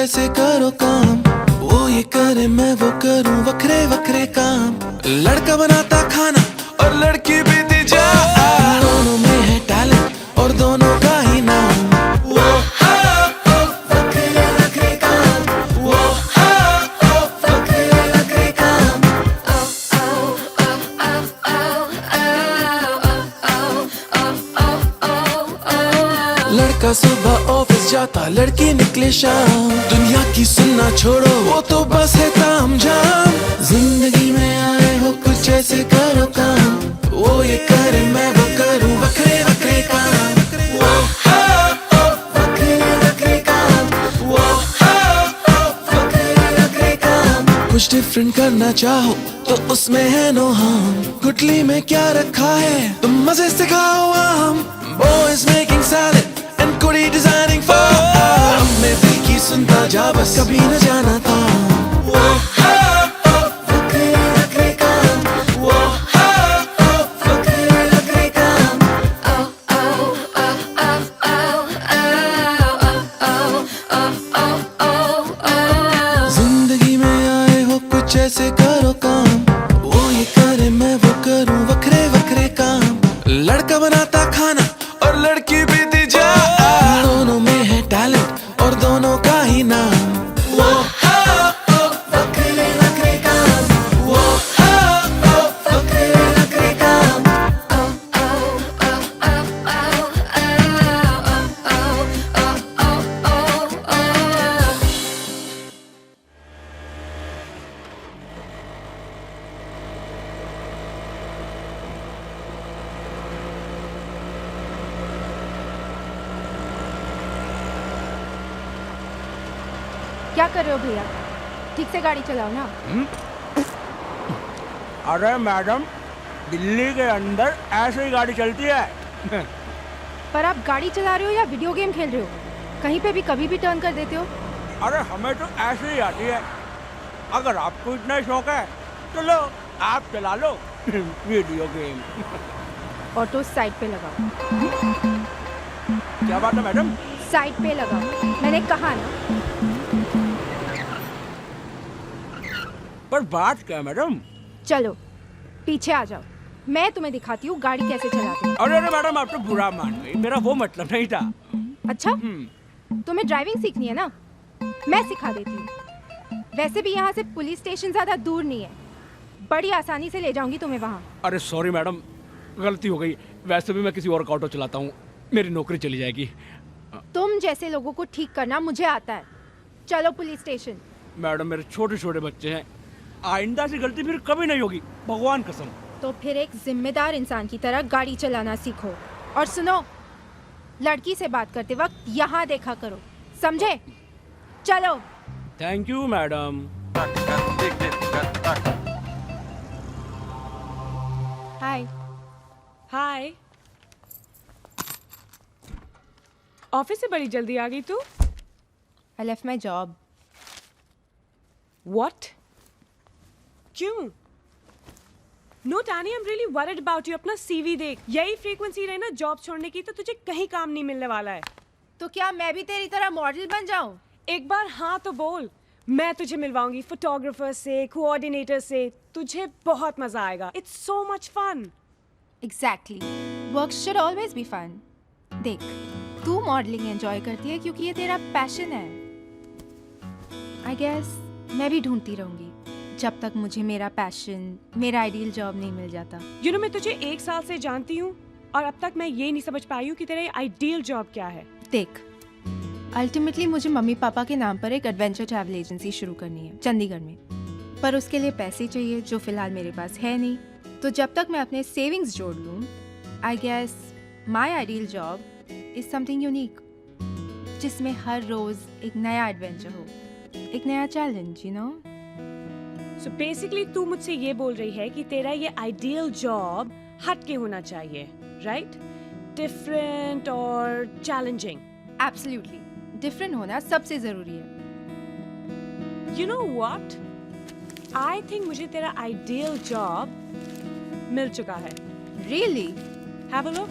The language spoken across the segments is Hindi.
ऐसे करो काम, वो ये करे मैं वो करूं, वखरे वखरे काम। लड़का बनाता खाना और लड़की पीती चाय, दोनों में है टैलेंट और दोनों का ही नाम। वो वखरे वखरे काम, वो वखरे वखरे काम। लड़का सुबह ऑफिस जाता, लड़की निकले शाम। दुनिया की सुनना छोड़ो, वो तो बस है ताम झाम। जिंदगी में आए हो कुछ ऐसे करो काम, वो ये करे मैं वो करूं, वखरे वखरे काम। वो वखरे वखरे काम, वो वखरे वखरे काम। कुछ डिफरेंट करना चाहो तो उसमें है नो हार्म। गुटली में क्या रखा है तुम मजे से खाओ आम। Boys making salad and कुड़ी designing for मैं दिल की सुनता जा, बस कभी न जाना था। वो वखरे वखरे काम, वो वखरे वखरे काम। जिंदगी में आए हो कुछ ऐसे करो काम, वो ये करे मैं वो करूं, वखरे वखरे काम। लड़का बनाता खाना और लड़की पीती चाय, दोनों में है टैलेंट और दोनों का ही नाम। वो वखरे वखरे काम, वो वखरे वखरे काम। क्या कर रहे हो भैया? ठीक से गाड़ी चलाओ ना। अरे मैडम, दिल्ली के अंदर ऐसे ही गाड़ी चलती है। पर आप गाड़ी चला रहे हो या वीडियो गेम खेल रहे हो? कहीं पे भी कभी भी टर्न कर देते हो। अरे हमें तो ऐसे ही आती है। अगर आपको इतना ही शौक है तो लो, आप चला लो वीडियो गेम। ऑटो साइड पे लगाओ। क्या बात है मैडम? साइड पे लगाओ, मैंने कहा ना। पर बात क्या है मैडम? चलो पीछे आ जाओ, मैं तुम्हें दिखाती हूँ गाड़ी कैसे चलाते हैं। अरे अरे मैडम, आप तो बुरा मान गई, मेरा वो मतलब नहीं था। अच्छा, तुम्हें ड्राइविंग सीखनी है ना, मैं सिखा देती हूँ। वैसे भी यहाँ से पुलिस स्टेशन ज्यादा दूर नहीं है, बड़ी आसानी से ले जाऊंगी तुम्हें वहाँ। अरे सॉरी मैडम, गलती हो गई। वैसे भी मैं किसी और का ऑटो चलाता हूँ, मेरी नौकरी चली जाएगी। तुम जैसे लोगों को ठीक करना मुझे आता है। चलो पुलिस स्टेशन। मैडम, मेरे छोटे छोटे बच्चे हैं, आइंदा से गलती फिर कभी नहीं होगी, भगवान कसम। तो फिर एक जिम्मेदार इंसान की तरह गाड़ी चलाना सीखो। और सुनो, लड़की से बात करते वक्त यहाँ देखा करो, समझे? चलो। Thank you madam. Hi. Hi. Office से बड़ी जल्दी आ गई तू? I left my job. What? क्यों? No Tani, I am really worried about you. अपना सीवी देख, यही फ्रीक्वेंसी रहे ना जॉब छोड़ने की तो तुझे कहीं काम नहीं मिलने वाला है। तो क्या मैं भी तेरी तरह मॉडल बन जाऊं? एक बार हाँ तो बोल, मैं तुझे मिलवाऊंगी फोटोग्राफर से, कोऑर्डिनेटर से। तुझे बहुत मजा आएगा। It's so much fun. Exactly. Work should always be fun. देख, तू मॉडलिंग एंजॉय करती है क्योंकि ये तेरा पैशन है। I guess मैं भी ढूंढती रहूंगी जब तक मुझे मेरा पैशन, मेरा आइडियल जॉब नहीं मिल जाता। यू नो, मैं तुझे 1 साल से जानती हूँ और अब तक मैं ये नहीं समझ पाई हूँ कि तेरा आइडियल जॉब क्या है। देख, अल्टीमेटली मुझे मम्मी पापा के नाम पर एक एडवेंचर ट्रैवल एजेंसी शुरू करनी है चंडीगढ़ में। पर उसके लिए पैसे चाहिए जो फिलहाल मेरे पास है नहीं। तो जब तक मैं अपने सेविंग्स जोड़ लूँ, I guess my ideal job is something unique, जिसमें हर रोज एक नया एडवेंचर हो, एक नया challenge, you know. So basically तू मुझसे ये बोल रही है कि तेरा ये आइडियल जॉब हटके होना चाहिए, राइट? डिफरेंट और चैलेंजिंग। एब्सोल्युटली, डिफरेंट होना सबसे जरूरी है। You know what, I think मुझे तेरा आइडियल जॉब मिल चुका है। रियली? Have a look.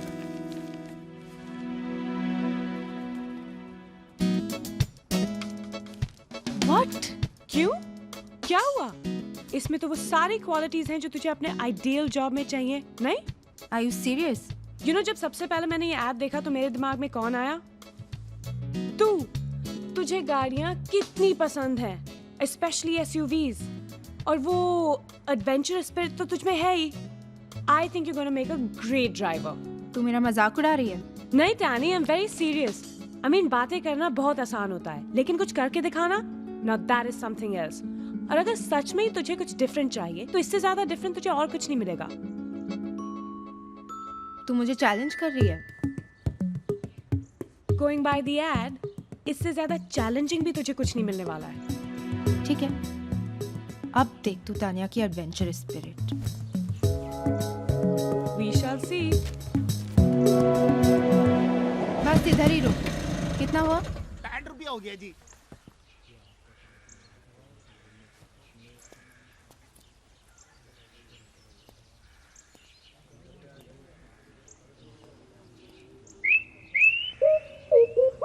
क्यों? क्या हुआ? इसमें तो वो सारी क्वालिटीज हैं जो तुझे अपने आइडियल जॉब में चाहिए, नहीं? Are you serious? जब सबसे पहले मैंने ये ऐड देखा तो मेरे दिमाग में कौन आया? तू। तुझे गाड़ियाँ कितनी पसंद हैं, स्पेशली SUVs, और वो एडवेंचरस स्पिरिट तो तुझ में है ही। I think you're gonna make a great driver. तू मेरा मजाक उड़ा रही है? नहीं Taini, I'm very serious. I mean, बातें करना बहुत आसान होता है, लेकिन कुछ करके दिखाना, now that is something else. और अगर सच में ही तुझे कुछ डिफरेंट चाहिए, तो इससे ज्यादा डिफरेंट तुझे और कुछ नहीं मिलेगा। तू मुझे चैलेंज कर रही है? Going by the ad, इससे ज्यादा चैलेंजिंग भी तुझे कुछ नहीं मिलने वाला है। ठीक है, अब देख तू तानिया की adventure spirit. We shall see. बस इधर ही रुक। कितना हुआ? 60 रुपया हो गया जी।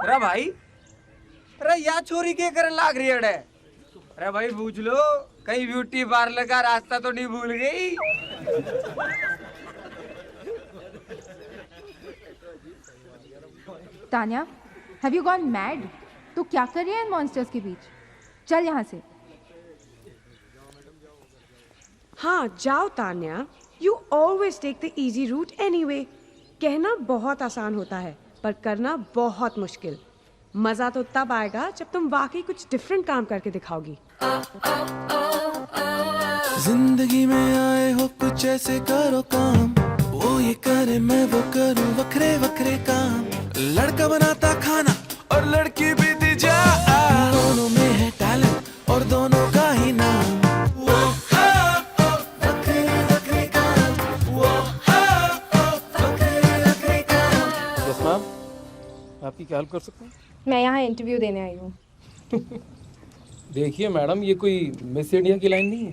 अरे भाई, अरे या चोरी के कर लाग रही है? अरे भाई पूछ लो, कहीं ब्यूटी पार्लर का रास्ता तो नहीं भूल गई? Tania, have you gone mad? तू क्या कर रही है इन मॉन्स्टर्स के बीच? चल यहाँ से। हाँ जाओ Tanya, you always take the easy route anyway. कहना बहुत आसान होता है, पर करना बहुत मुश्किल। मजा तो तब आएगा जब तुम वाकई कुछ डिफरेंट काम करके दिखाओगी। जिंदगी में आए हो कुछ ऐसे करो काम, वो ये करे मैं वो करूं, वखरे वखरे काम। लड़का बनाता खाना और लड़की भी दी जा, दोनों में है टैलेंट और दोनों का ही नाम। वो वखरे वखरे काम, वो वखरे वखरे काम। यस मैम, आपकी क्या हेल्प कर सकते हैं? मैं यहाँ इंटरव्यू देने आई हूँ। देखिए मैडम, ये कोई मिस इंडिया की लाइन नहीं है।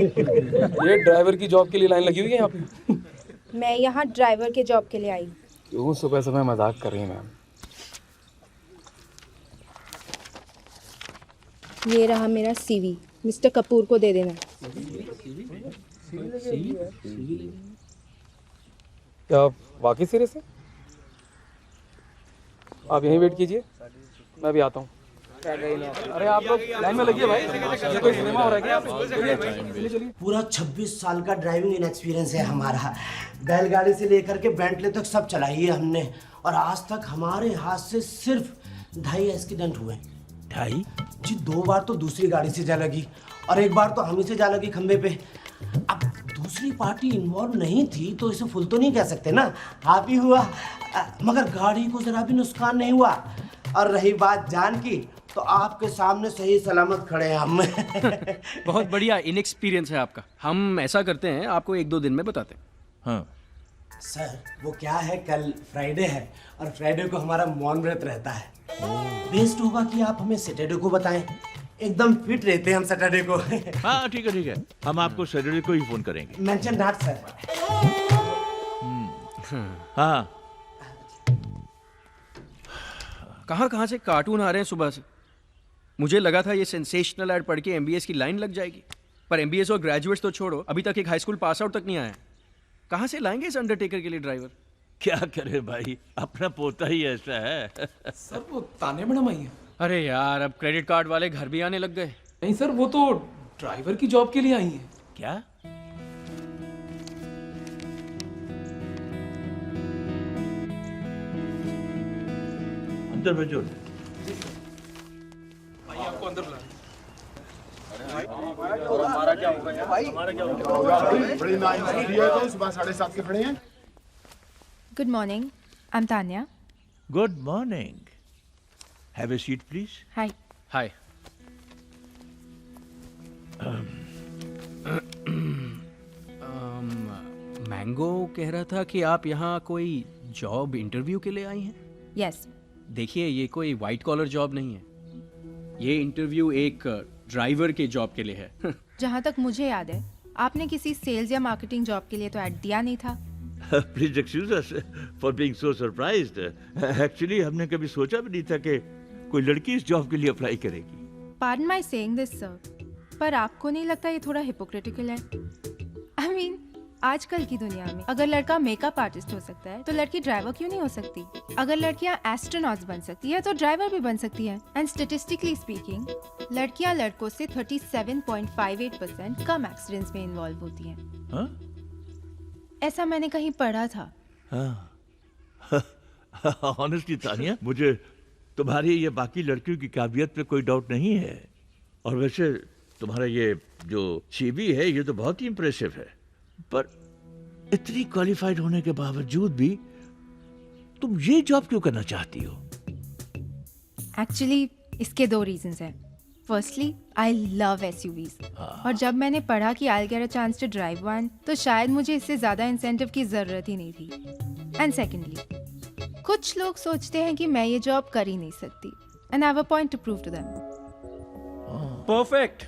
ये ड्राइवर की जॉब के लिए लाइन लगी हुई है यहाँ पे। मैं यहाँ ड्राइवर के जॉब के लिए आई हूँ। क्यों सुबह समय मजाक कर रही हैं मैम? ये रहा मेरा CV, मिस्टर कपूर को दे देना। क्या आप वाकई सीरियस हैं? आप यहीं वेट कीजिए, मैं भी आता हूँ। अरे आप लोग लाइन में लगिए भाई, ये कोई सिनेमा हो रहा है क्या? चलिए चलिए। पूरा 26 साल का ड्राइविंग एक्सपीरियंस है हमारा। बैलगाड़ी से लेकर के बेंटले तक सब चलाई है हमने, और आज तक हमारे हाथ से सिर्फ 2.5 एक्सीडेंट हुए। 2.5 जी? 2 बार तो दूसरी गाड़ी से जा लगी, और 1 बार तो हम ही से जा लगी खंबे पे। अब दूसरी पार्टी इन्वॉल्व नहीं थी तो इसे फुल तो नहीं कह सकते ना, आप ही हुआ। मगर गाड़ी को जरा भी नुकसान नहीं हुआ। और रही बात जान की, तो आपके सामने सही सलामत खड़े हैं हम। बहुत बढ़िया इनएक्सपीरियंस है आपका। हम ऐसा करते हैं, आपको 1-2 दिन में बताते हैं। हाँ सर, वो क्या है, कल फ्राइडे है और फ्राइडे को हमारा मौन व्रत रहता है। बेस्ट होगा कि आप हमें सैटरडे को बताएं, एकदम फिट रहते हैं हम सैटरडे को। हाँ ठीक है, हम आपको सैटरडे को ही फोन करेंगे। Mention that sir. हाँ, कहाँ से कार्टून आ रहे हैं सुबह से। मुझे लगा था ये सेंसेशनल ऐड पढ़ के MBS की लाइन लग जाएगी, पर MBS और ग्रेजुएट्स तो छोड़ो, अभी तक एक हाई स्कूल पास आउट तक नहीं आया है। कहाँ से लाएंगे इस अंडरटेकर के लिए ड्राइवर? क्या करे भाई, अपना पोता ही ऐसा है। सर वो तानिया मैडम आई है। अरे यार, अब क्रेडिट कार्ड वाले घर भी आने लग गए। नहीं सर, वो तो ड्राइवर की जॉब के लिए आई है। क्या? अंदर भेजो। आपको अंदर बुला। बड़ी नाइंसाफी है, तो सुबह 7:30 के खड़े हैं। Good morning, I am Tania. Good morning, have a seat please. Hi. Hi. Mango कह रहा था कि आप यहाँ कोई जॉब इंटरव्यू के लिए आई हैं। यस। देखिए, ये कोई वाइट कॉलर जॉब नहीं है, ये इंटरव्यू एक ड्राइवर के जॉब के लिए है। जहाँ तक मुझे याद है, आपने किसी सेल्स या मार्केटिंग जॉब के लिए तो ऐड दिया नहीं था। Please excuse us for being so surprised. Actually हमने कभी सोचा भी नहीं था कि कोई लड़की इस जॉब के लिए अप्लाई करेगी। Pardon my saying this, sir, पर आपको नहीं लगता ये थोड़ा हिपोक्रिटिकल है? I mean, आजकल की दुनिया में अगर लड़का मेकअप आर्टिस्ट हो सकता है तो लड़की ड्राइवर क्यों नहीं हो सकती? अगर लड़कियां एस्ट्रोनॉट्स बन सकती है तो ड्राइवर भी बन सकती है। एंड स्टेटिस्टिकली स्पीकिंग, लड़कियां लड़कों से 37.58% कम एक्सीडेंट्स में इन्वॉल्व होती हैं। हाँ? ऐसा मैंने कहीं पढ़ा था। ऑनेस्टली तानिया, मुझे तुम्हारी ये बाकी लड़कियों की काबिलियत पे कोई डाउट नहीं है। और वैसे तुम्हारा ये जो सीवी है ये तो बहुत ही इम्प्रेसिव है, पर इतनी क्वालिफाइड होने के बावजूद भी तुम ये जॉब क्यों करना चाहती हो? एक्चुअली इसके 2 रीजंस हैं। फर्स्टली, आई लव एसयूवीज, और जब मैंने पढ़ा कि I get a chance to drive one तो शायद मुझे इससे ज्यादा इंसेंटिव की जरूरत ही नहीं थी। एंड सेकेंडली, कुछ लोग सोचते हैं कि मैं ये जॉब कर ही नहीं सकती, and I have a point to prove to them. Perfect,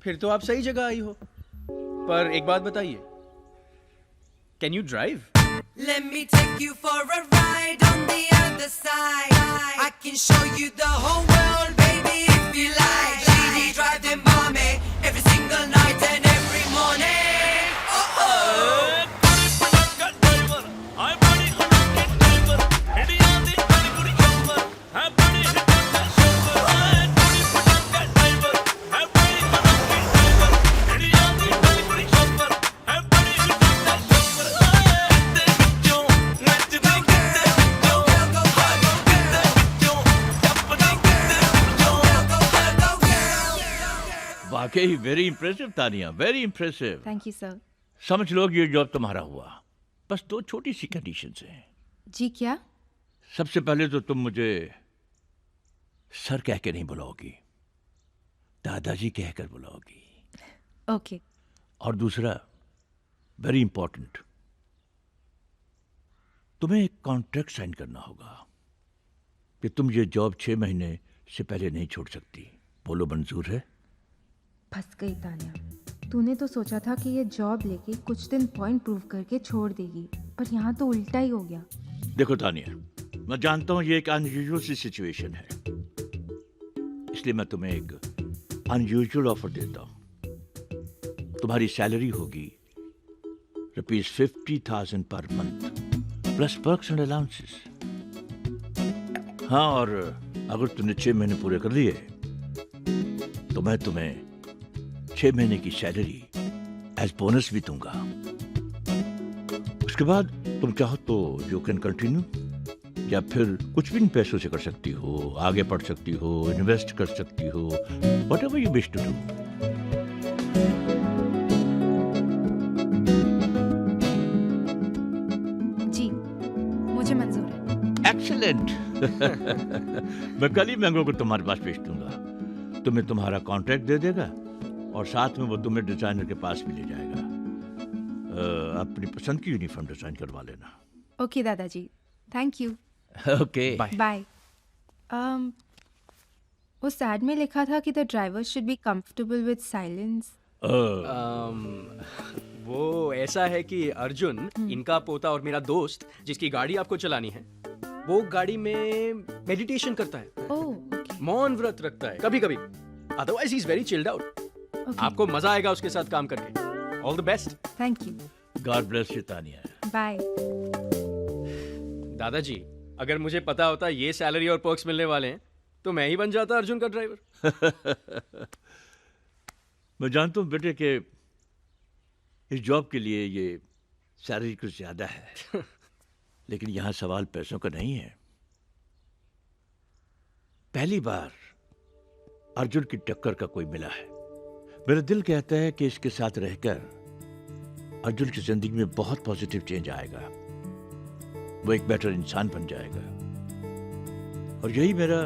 फिर तो आप सही जगह आई हो। पर एक बात बताइए, can you drive? Let me take you for a ride on the other side. I can show you the whole world, baby, if you like. GD drive them by me every single night and every morning. Oh oh. वाकई very impressive Tania, very impressive. Thank you sir. समझ लो ये जॉब तुम्हारा हुआ, बस 2 छोटी सी कंडीशंस हैं। जी क्या? सबसे पहले तो तुम मुझे सर कह के नहीं बुलाओगी, दादाजी कहकर बुलाओगी। ओके। और दूसरा, वेरी इंपॉर्टेंट, तुम्हें एक कॉन्ट्रैक्ट साइन करना होगा कि तुम ये जॉब 6 महीने से पहले नहीं छोड़ सकती। बोलो मंजूर है? फंस गई तानिया। तूने तो सोचा था कि ये जॉब लेके कुछ दिन पॉइंट प्रूव करके छोड़ देगी, पर यहाँ तो उल्टा ही हो गया। देखो तानिया, मैं जानता हूँ ये एक अनयूजुअल सी सिचुएशन है, इसलिए मैं तुम्हें एक अनयूजुअल ऑफर देता हूँ। तुम्हारी सैलरी होगी ₹50,000 per month plus perks and allowances. हाँ, और अगर तुमने 6 महीने पूरे कर लिए तो मैं तुम्हें 6 महीने की सैलरी एज बोनस भी दूंगा। उसके बाद तुम चाहो तो यू कैन कंटिन्यू, या फिर कुछ भी इन पैसों से कर सकती हो, आगे बढ़ सकती हो, इन्वेस्ट कर सकती हो, whatever you wish to do. जी, मुझे मंजूर है। एक्सीलेंट। मैं कल ही मैंगो को तुम्हारे पास भेज दूंगा, तुम्हें तुम्हारा कॉन्ट्रैक्ट दे देगा और साथ में वो तुम्हें डिजाइनर के पास भी ले जाएगा। अपनी पसंद की यूनिफॉर्म डिजाइन करवा लेना। ओके दादाजी, thank you. Okay bye. Bye. उस एड में लिखा था कि the driver should be comfortable with silence. वो ऐसा है कि अर्जुन, इनका पोता और मेरा दोस्त, जिसकी गाड़ी आपको चलानी है, वो गाड़ी में मेडिटेशन करता है। Oh, okay. मौन व्रत रखता है कभी कभी, otherwise he is very chilled out. आपको मजा आएगा उसके साथ काम करके। All the best. Thank you. God bless you Tania. Bye. दादाजी, अगर मुझे पता होता ये सैलरी और पर्क्स मिलने वाले हैं तो मैं ही बन जाता अर्जुन का ड्राइवर। मैं जानता हूँ बेटे कि इस जॉब के लिए ये सैलरी कुछ ज्यादा है, लेकिन यहाँ सवाल पैसों का नहीं है। पहली बार अर्जुन की टक्कर का कोई मिला है। मेरा दिल कहता है कि इसके साथ रहकर अर्जुन की जिंदगी में बहुत पॉजिटिव चेंज आएगा, वो एक बेटर इंसान बन जाएगा, और यही मेरा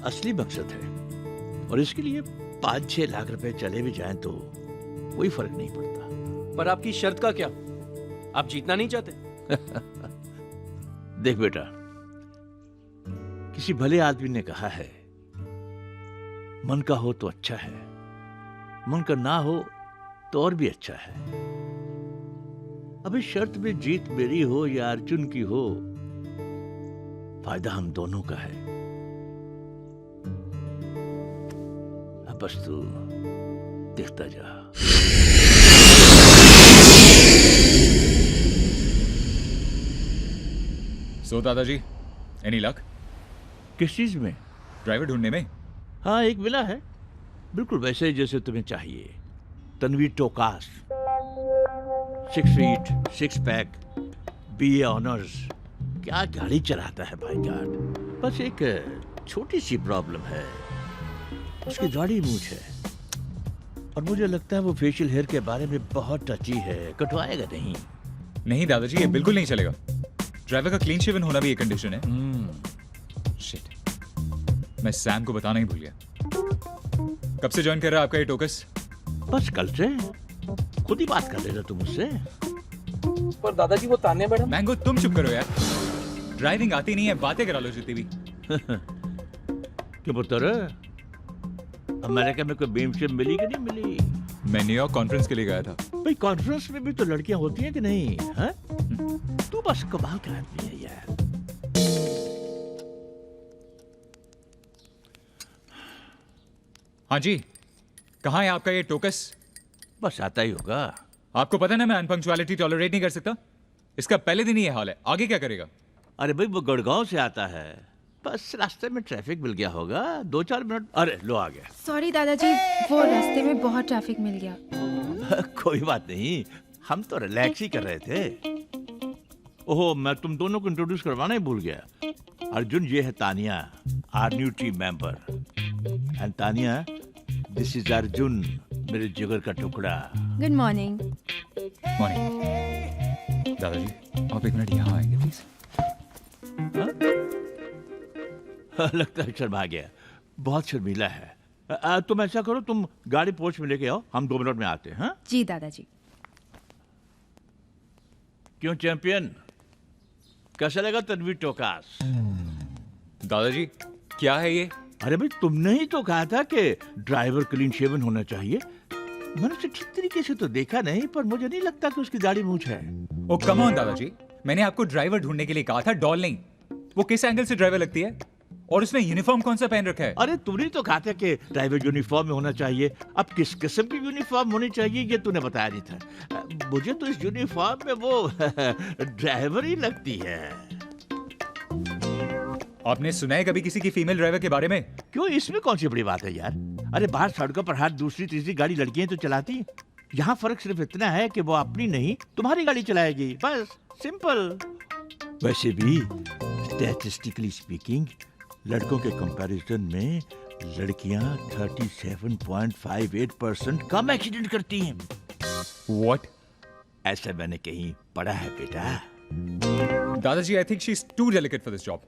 असली मकसद है। और इसके लिए 5-6 लाख रुपए चले भी जाएं तो कोई फर्क नहीं पड़ता। पर आपकी शर्त का क्या? आप जीतना नहीं चाहते? देख बेटा, किसी भले आदमी ने कहा है, मन का हो तो अच्छा है, मन का ना हो तो और भी अच्छा है। अब इस शर्त में जीत मेरी हो या अर्जुन की हो, फायदा हम दोनों का है। बस तू देखता जा। सो दादाजी, एनी लक? किस चीज में? ड्राइवर ढूंढने में। हाँ, एक मिला है, बिल्कुल वैसे ही जैसे तुम्हें चाहिए। Tanvir Tokas, 6 feet, 6 pack, BA honours. क्या गाड़ी चलाता है भाई जान। बस एक छोटी सी प्रॉब्लम है, उसकी गाड़ी मूंछ है, और मुझे लगता है वो फेशियल हेयर के बारे में बहुत टची है। कटवाएगा नहीं? नहीं दादाजी, ये बिल्कुल नहीं चलेगा। ड्राइवर का क्लीन शेवन होना भी एक कंडीशन है। शिट, मैं सैम को बताना ही भूल गया। कब से ज्वाइन कर रहा है आपका ये टोकस? बस कल से। खुद ही बात कर लेना तुम मुझसे। पर दादाजी वो तान्या मैडम। मैंगो तुम चुप करो यार, ड्राइविंग आती नहीं है, बातें करा लो जितनी भी। क्यों पुत्र, अमेरिका में कोई बेमशेम मिली कि नहीं मिली? मैं न्यूयॉर्क कॉन्फ्रेंस के लिए गया था। भाई कॉन्फ्रेंस में भी तो लड़कियां होती हैं कि नहीं? हाँ? तू बस कमाल का आदमी है यार। हाँ जी, कहाँ है आपका ये टोकस? बस आता ही होगा। आपको पता है ना मैं अनपंक्चुअलिटी टॉलरेट नहीं कर सकता। इसका पहले दिन ही ये हाल है, आगे क्या करेगा? अरे भाई वो गुड़गांव से आता है, बस रास्ते में ट्रैफिक मिल गया होगा, 2-4 मिनट। अरे लो आ गया। सॉरी दादाजी, वो रास्ते में बहुत ट्रैफिक मिल गया। कोई बात नहीं, हम तो रिलैक्स ही कर रहे थे। ओहो, मैं तुम दोनों को इंट्रोड्यूस करवाना ही भूल गया। अर्जुन, ये है Tania, our new team member. And Tania, this is Arjun, मेरे जिगर का टुकड़ा। Good morning. मॉर्निंग। दादाजी आप एक मिनट यहाँ आएंगे प्लीज? लगता है शर्मा गया, बहुत शर्मीला है। तुम ऐसा करो, तुम गाड़ी पोर्च में लेके आओ, हम 2 मिनट में आते हैं। हाँ जी दादाजी। क्यों चैंपियन, कैसा लगा तन्वीर टोकास? दादाजी क्या है ये? अरे भाई तुमने ही तो कहा था कि ड्राइवर क्लीन शेवन होना चाहिए। मैंने उसे ठीक तरीके से तो देखा नहीं, पर मुझे नहीं लगता कि उसकी दाढ़ी मूंछ है। ओ कम ऑन दादाजी, मैंने आपको ड्राइवर ढूंढने के लिए कहा था, डॉल नहीं। वो किस एंगल से ड्राइवर लगती है? और उसने यूनिफॉर्म कौन सा पहन रखा है? अरे तूने तो कहा था कि ड्राइवर यूनिफॉर्म में होना चाहिए। अब किस किस्म की यूनिफॉर्म होनी चाहिए ये तूने बताया नहीं था। मुझे तो इस यूनिफॉर्म में वो ड्राइवर ही लगती है। आपने सुना है कभी किसी की फीमेल ड्राइवर के बारे में? क्यों, इसमें कौन सी बड़ी बात है यार। अरे बाहर सड़कों पर हर दूसरी तीसरी गाड़ी लड़कियां तो चलाती हैं। यहाँ फर्क सिर्फ इतना है कि वो अपनी नहीं तुम्हारी गाड़ी चलाएगी, बस सिंपल। वैसे भी स्टैटिस्टिकली स्पीकिंग लड़कों के कंपैरिजन में लड़कियां 37.58% कम एक्सीडेंट करती हैं। What? ऐसा मैंने कहीं पढ़ा है बेटा। दादाजी I think she is too delicate for this job.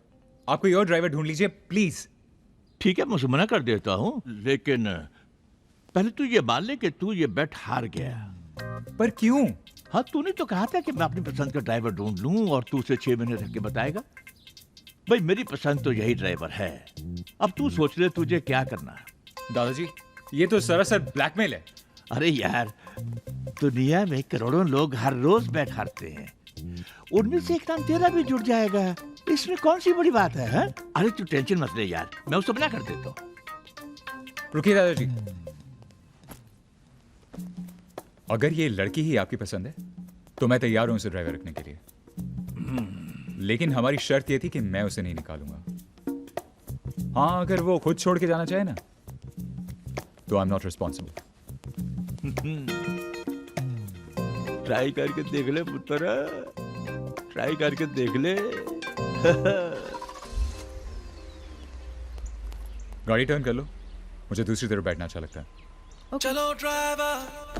आप कोई और ड्राइवर ढूंढ लीजिए प्लीज। ठीक है, मैं उसे मना कर देता हूँ, लेकिन पहले तू ये मान ले कि तू ये बेट हार गया। पर क्यों? हाँ, तूने तो कहा था कि मैं अपनी पसंद का ड्राइवर ढूंढ लूं और तू उसे 6 महीने रख के बताएगा। भाई मेरी पसंद तो यही ड्राइवर है। अब तू सोच ले तुझे क्या करना है। दादाजी ये तो सरासर ब्लैकमेल है। अरे यार, दुनिया में करोड़ों लोग हर रोज बैठ हारते हैं, उनमें से एक नाम तेरा भी जुड़ जाएगा। इसमें कौन सी बड़ी बात है, हा? अरे तू टेंशन मत ले यार, मैं उसे मना कर देता हूँ। रुकिए दादाजी, अगर ये लड़की ही आपकी पसंद है तो मैं तैयार हूं उसे ड्राइवर रखने के लिए। लेकिन हमारी शर्त ये थी कि मैं उसे नहीं निकालूंगा। हाँ, अगर वो खुद छोड़ के जाना चाहे ना तो I am not responsible. Try करके देख ले पुत्र, ट्राई करके देख ले। गाड़ी टर्न कर लो, मुझे दूसरी तरफ बैठना अच्छा लगता है। चलो ड्राइवर।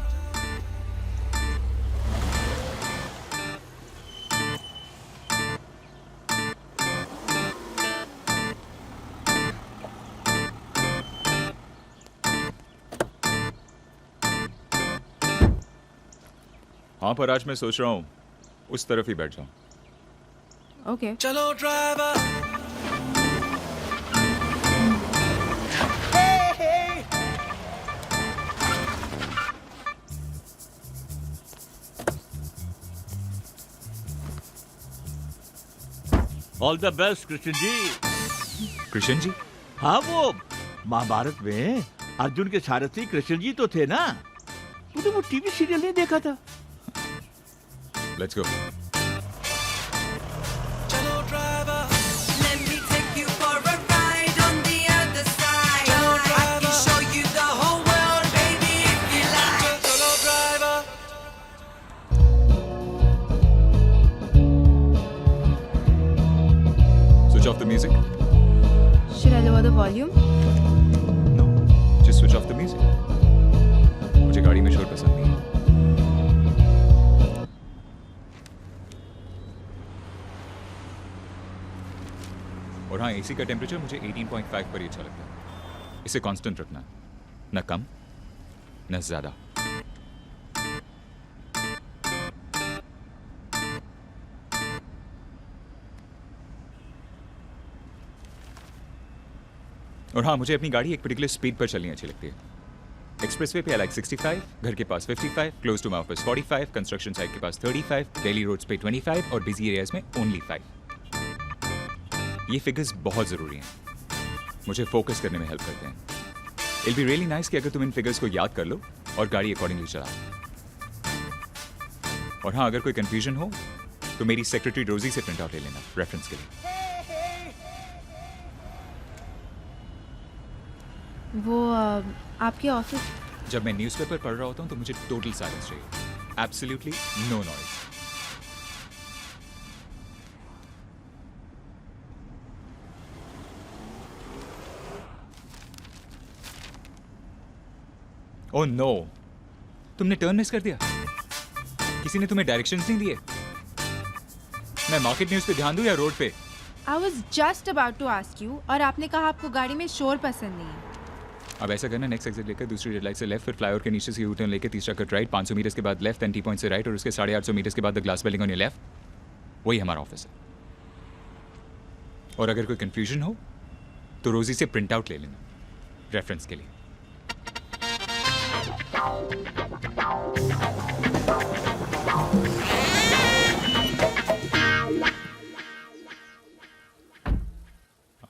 हाँ, पर आज मैं सोच रहा हूँ उस तरफ ही बैठ जाऊं। ओके। चलो driver. All the best Krishna ji. Krishna ji? हाँ, वो महाभारत में अर्जुन के सारथी कृष्ण जी तो थे ना? तूने वो टीवी सीरियल नहीं देखा था? Let's go. Switch off the music. Should I lower the volume? No, just switch off the music. मुझे गाड़ी में शोर पसंद नहीं है। और हाँ, एसी का टेम्परेचर मुझे 18.5 पर ही अच्छा लगता है। इसे कांस्टेंट रखना, न कम न ज्यादा। और हाँ, मुझे अपनी गाड़ी एक पर्टिकुलर स्पीड पर चलनी अच्छी लगती है। एक्सप्रेसवे पे आई लाइक 65, घर के पास 55, close to my office 45, construction site के पास 35, डेली रोड्स पे 25 और बिजी एरियाज में ओनली 5। ये फिगर्स बहुत ज़रूरी हैं, मुझे फोकस करने में हेल्प करते हैं। इट बी रियली नाइस कि अगर तुम इन फिगर्स को याद कर लो और गाड़ी अकॉर्डिंगली चलाओ। और हाँ, अगर कोई कंफ्यूजन हो तो मेरी सेक्रेटरी रोजी से प्रिंट आउट ले लेना रेफरेंस के लिए। वो आपके ऑफिस। जब मैं न्यूज़पेपर पढ़ रहा होता हूँ तो मुझे टोटल साइलेंस चाहिए, absolutely no noise. Oh no, तुमने टर्न मिस कर दिया। किसी ने तुम्हें डायरेक्शंस नहीं दिए? मैं मार्केट न्यूज़ पे ध्यान दूं या रोड पे? I was just about to ask you, और आपने कहा आपको गाड़ी में शोर पसंद नहीं है। अब ऐसा करना, नेक्स्ट एग्जिट लेकर दूसरी रेड लाइट से लेफ्ट, फिर फ्लाईओवर के नीचे से यू टर्न लेकर तीसरा कट राइट, 500 मीटर्स के बाद लेफ्ट, 10 पॉइंट से राइट और उसके 850 मीटर्स के बाद the glass building on your left. वही हमारा ऑफिस है। और अगर कोई कंफ्यूजन हो तो रोजी से प्रिंट आउट ले लेना रेफरेंस के लिए।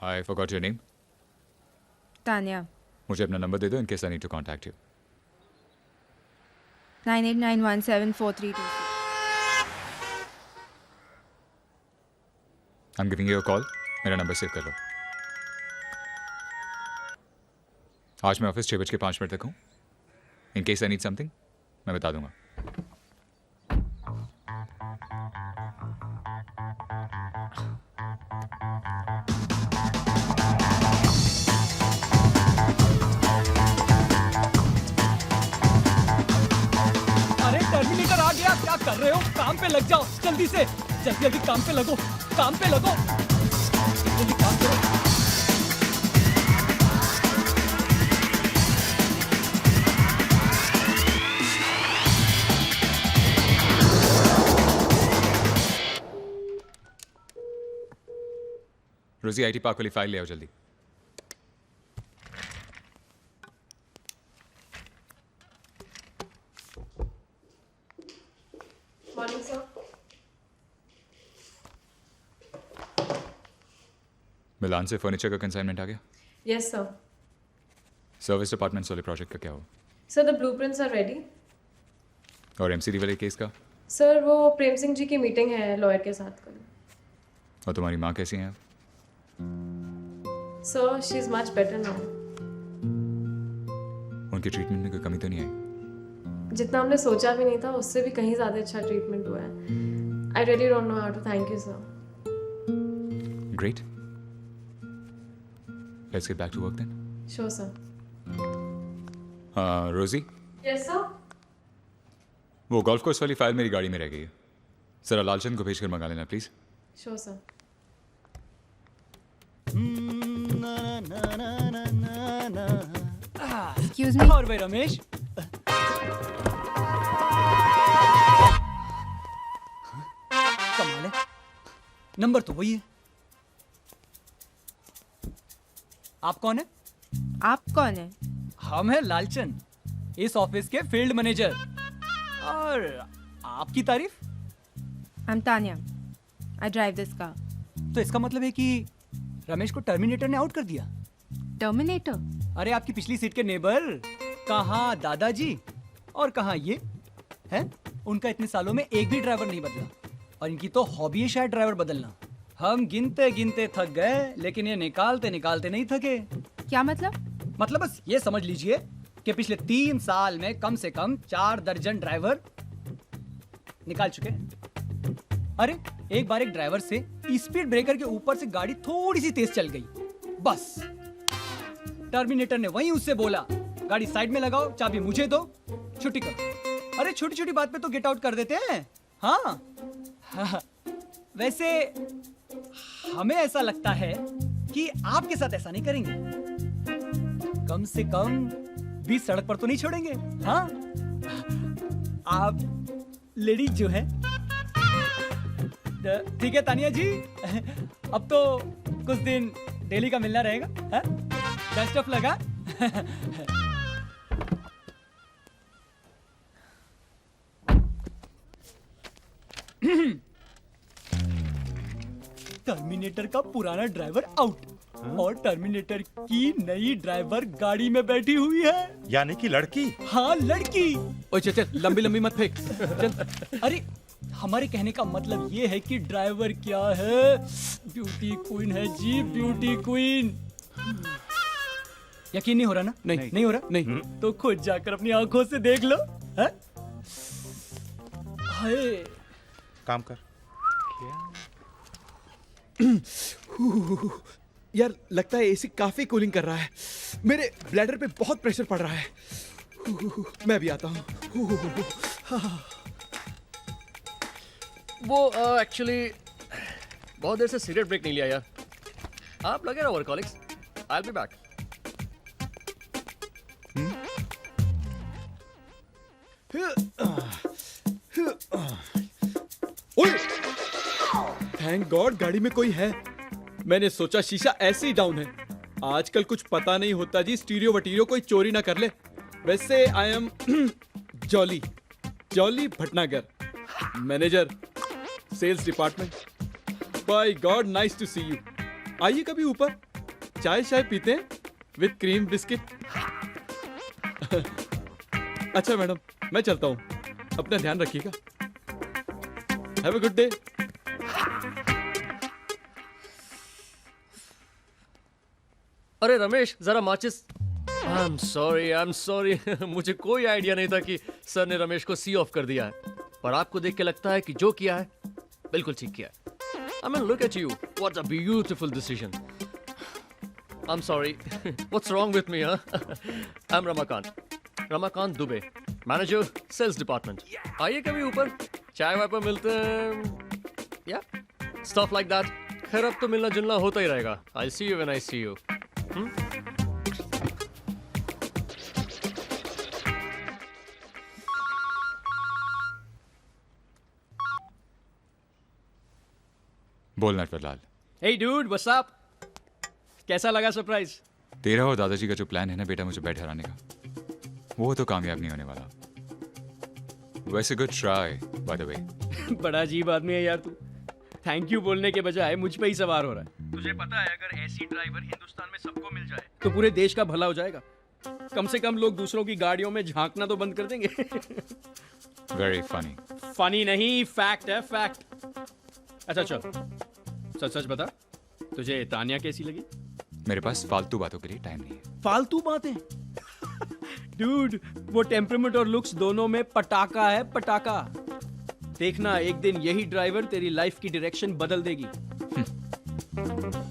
I forgot your name. Tanya. मुझे अपना नंबर दे दो in case I need to contact you. 98917432. I'm giving you a call. मेरा नंबर सेव कर लो। आज मैं ऑफिस 6:05 तक हूँ। In case I need something, मैं बता दूंगा। टर्मिनेटर आ गया, क्या कर रहे हो? काम पे लग जाओ जल्दी से, जल्दी जल्दी काम पे लगो, काम पे लगो, जल्दी काम करो। रोजी आईटी पार्क वाली फाइल ले आओ जल्दी। Morning sir. मिलान से फर्नीचर का कंसाइनमेंट आ गया? Yes sir. सर्विस डिपार्टमेंट वाले प्रोजेक्ट का क्या हुआ? Sir the blueprints are ready. और एमसीडी वाले केस का? सर वो प्रेम सिंह जी की मीटिंग है लॉयर के साथ कल। और तुम्हारी माँ कैसी हैं? Sir she is much better now. उनके ट्रीटमेंट में कोई कमी तो नहीं आई? जितना हमने सोचा भी नहीं था उससे भी कहीं ज़्यादा अच्छा ट्रीटमेंट हुआ है। I really don't know how to thank you sir. Great, let's get back to work then. Sure sir. हाँ रोजी। Yes sir. वो गोल्फ कोर्स वाली फाइल मेरी गाड़ी में रह गई है, जरा लालचंद को भेजकर मंगा लेना please. Sure sir. Excuse me? और भाई रमेश, कमाल है, नंबर तो वही है। आप कौन है? आप कौन है? हम हैं लालचंद, इस ऑफिस के फील्ड मैनेजर। और आपकी तारीफ? I'm Tanya. I drive this car. तो इसका मतलब है कि रमेश को टर्मिनेटर ने आउट कर दिया। टर्मिनेटर? अरे आपकी पिछली सीट के नेबर, कहाँ दादाजी और कहाँ ये हैं? उनका इतने सालों में एक भी ड्राइवर नहीं बदला, और इनकी तो हॉबी है शायद ड्राइवर बदलना। हम गिनते गिनते थक गए, लेकिन ये निकालते निकालते नहीं थके। क्या मतलब? मतलब बस ये समझ लीजिए कि पिछले 3 साल में कम से कम 4 दर्जन ड्राइवर निकाल चुके हैं। अरे एक बार एक ड्राइवर से स्पीड ब्रेकर के ऊपर से गाड़ी थोड़ी सी तेज चल गई, बस टर्मिनेटर ने वहीं उससे बोला, गाड़ी साइड में लगाओ, चाबी मुझे दो, छुट्टी करो। अरे छोटी छोटी बात पे तो गेट आउट कर देते हैं। हाँ, वैसे हमें ऐसा लगता है कि आपके साथ ऐसा नहीं करेंगे। कम से कम 20 सड़क पर तो नहीं छोड़ेंगे। हाँ, आप लेडीज जो है। ठीक है तानिया जी, अब तो कुछ दिन डेली का मिलना रहेगा। बेस्ट ऑफ लगा। टर्मिनेटर का पुराना ड्राइवर आउट, और टर्मिनेटर की नई ड्राइवर गाड़ी में बैठी हुई है। यानी कि लड़की? हाँ लड़की। ओए चल चल, लंबी लंबी मत फेंक। चल। अरे हमारे कहने का मतलब ये है कि ड्राइवर क्या है, ब्यूटी क्वीन है जी, ब्यूटी क्वीन। यकीन नहीं हो रहा ना? नहीं हो रहा? नहीं। तो खुद जाकर अपनी आंखों से देख लो। हाय, काम कर। यार लगता है एसी काफी कूलिंग कर रहा है, मेरे ब्लैडर पे बहुत प्रेशर पड़ रहा है। मैं भी आता हूँ। वो एक्चुअली बहुत देर से सिगरेट ब्रेक नहीं लिया यार। आप लगे रहो workaholics, I will be back. Thank God गाड़ी में कोई है। मैंने सोचा शीशा ऐसे ही डाउन है। आजकल कुछ पता नहीं होता जी, स्टीरियो वटीरियो कोई चोरी ना कर ले। वैसे I am Jolly Bhatnagar, manager sales department. By God nice to see you. आइए कभी ऊपर, चाय शाय पीते हैं विद क्रीम बिस्किट। अच्छा मैडम, मैं चलता हूँ, अपना ध्यान रखिएगा। Have a good day. अरे रमेश, जरा माचिस। आई एम सॉरी मुझे कोई आइडिया नहीं था कि सर ने रमेश को सी ऑफ कर दिया है, पर आपको देख के लगता है कि जो किया है बिल्कुल ठीक किया है। I mean look at you, what a beautiful decision. I am sorry, what's wrong with me? I am Ramakant Dubey, manager sales department. आइए कभी ऊपर, चाय वाय पर मिलते हैं, या स्टफ लाइक दैट। खैर अब तो मिलना जुलना होता ही रहेगा। I see you when I see you. बोल Natwarlal. Hey dude, what's up? कैसा लगा सरप्राइज? तेरा और दादाजी का जो प्लान है ना बेटा मुझे बेड हराने का, वो तो कामयाब नहीं होने वाला। वैसे good try by the way. बड़ा अजीब आदमी है यार तू। थैंक यू बोलने के बजाय मुझ पे ही सवार हो रहा है। तुझे पता है अगर ऐसी ड्राइवर हिंदुस्तान में सबको मिल जाए तो पूरे देश का भला हो जाएगा। कम से कम लोग दूसरों की गाड़ियों में झांकना तो बंद कर देंगे। Very funny. फनी नहीं, फैक्ट है, फैक्ट। अच्छा चल, सच सच बता, तुझे तानिया कैसी लगी? मेरे पास फालतू बातों के लिए टाइम नहीं है। फालतू बातें? डूड, वो टेम्परामेंट और लुक्स दोनों में पटाखा है, पटाखा। देखना एक दिन यही ड्राइवर तेरी लाइफ की डायरेक्शन बदल देगी।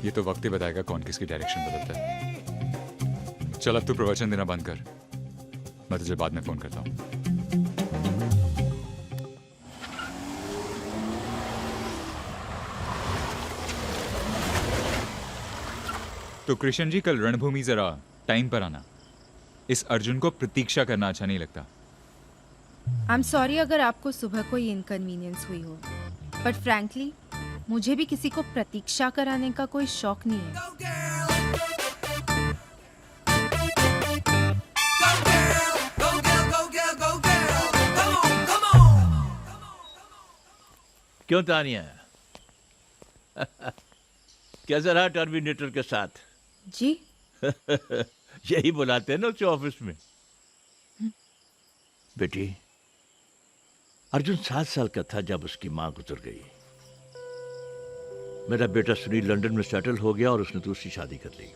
ये तो वक्त ही बताएगा कौन किसकी डायरेक्शन बदलता है। चल अब तू प्रवचन देना बंद कर, मैं तुझे बाद में फोन करता हूँ। तो कृष्ण जी, कल रणभूमि जरा टाइम पर आना। इस अर्जुन को प्रतीक्षा करना अच्छा नहीं लगता। आई एम सॉरी अगर आपको सुबह कोई इनकन्वीनियंस हुई हो, बट फ्रैंकली मुझे भी किसी को प्रतीक्षा कराने का कोई शौक नहीं है। क्यों तानिया? कैसा रहा टर्मिनेटर के साथ? जी यही बुलाते हैं ना उसे ऑफिस में। बेटी, अर्जुन 7 साल का था जब उसकी मां गुजर गई। मेरा बेटा सुनील लंदन में सेटल हो गया और उसने दूसरी शादी कर ली।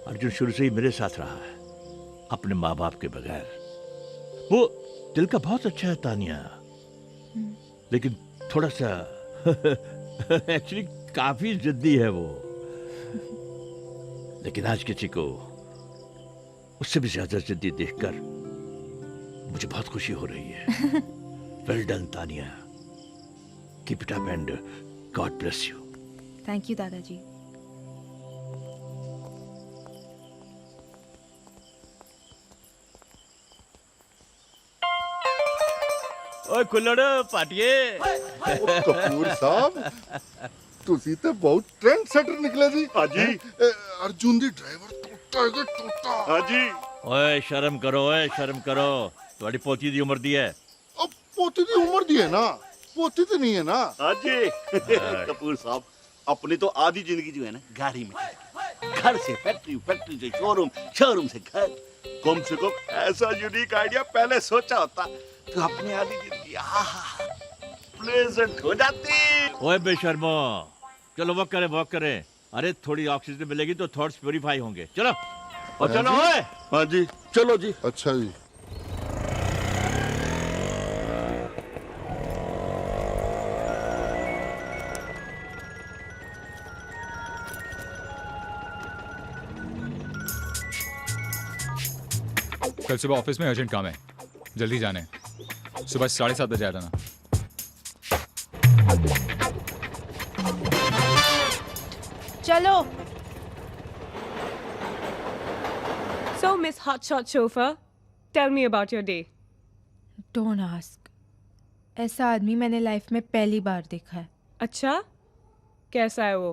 अर्जुन शुरू से ही मेरे साथ रहा है, अपने माँ बाप के बगैर। वो दिल का बहुत अच्छा है तानिया, लेकिन थोड़ा सा एक्चुअली काफी जिद्दी है वो। लेकिन आज किसी को उससे भी ज्यादा जिद्दी देखकर मुझे बहुत खुशी हो रही है। Well done Tania, keep it up and God bless you. Thank you दादाजी। ओए कुल्लड़ पाटिए। कपूर साहब, ਤੁਸੀਂ ਤੇ ਬਹੁਤ ਟ੍ਰੈਂਡ ਸੈਟਰ ਨਿਕਲੇ ਜੀ। हाजी। ਅਰਜੁਨ ਦੀ ਡਰਾਈਵਰ ਟੋਟਾ ਹੈਗਾ ਟੋਟਾ। हाजी। ओए शर्म करो, ओए शर्म करो। तुम्हारी पोती दी उम्र दी है। अब पोती दी उम्र दी है ना, पोती तो नहीं है ना। हाजी। कपूर साहब, अपनी तो आधी जिंदगी जो है ना गाड़ी में, घर से फैक्ट्री, फैक्ट्री से शोरूम, शोरूम से घर। कम से कम ऐसा यूनिक आइडिया पहले सोचा होता तो अपनी आधी जिंदगी प्लेजेंट हो जाती। ओए बेशर्मो, चलो वॉक करें। अरे थोड़ी ऑक्सीजन मिलेगी तो थॉट्स प्यूरिफाई होंगे। चलो और चलो। ओए हाँ जी, चलो जी। अच्छा जी। कल सुबह ऑफिस में अर्जेंट काम है, जल्दी जाने। सुबह 7:30 बजे आ जाना। चलो। So, Miss Hotshot Chauffeur, tell me about your day. Don't ask. ऐसा आदमी मैंने लाइफ में पहली बार देखा है। अच्छा, कैसा है वो?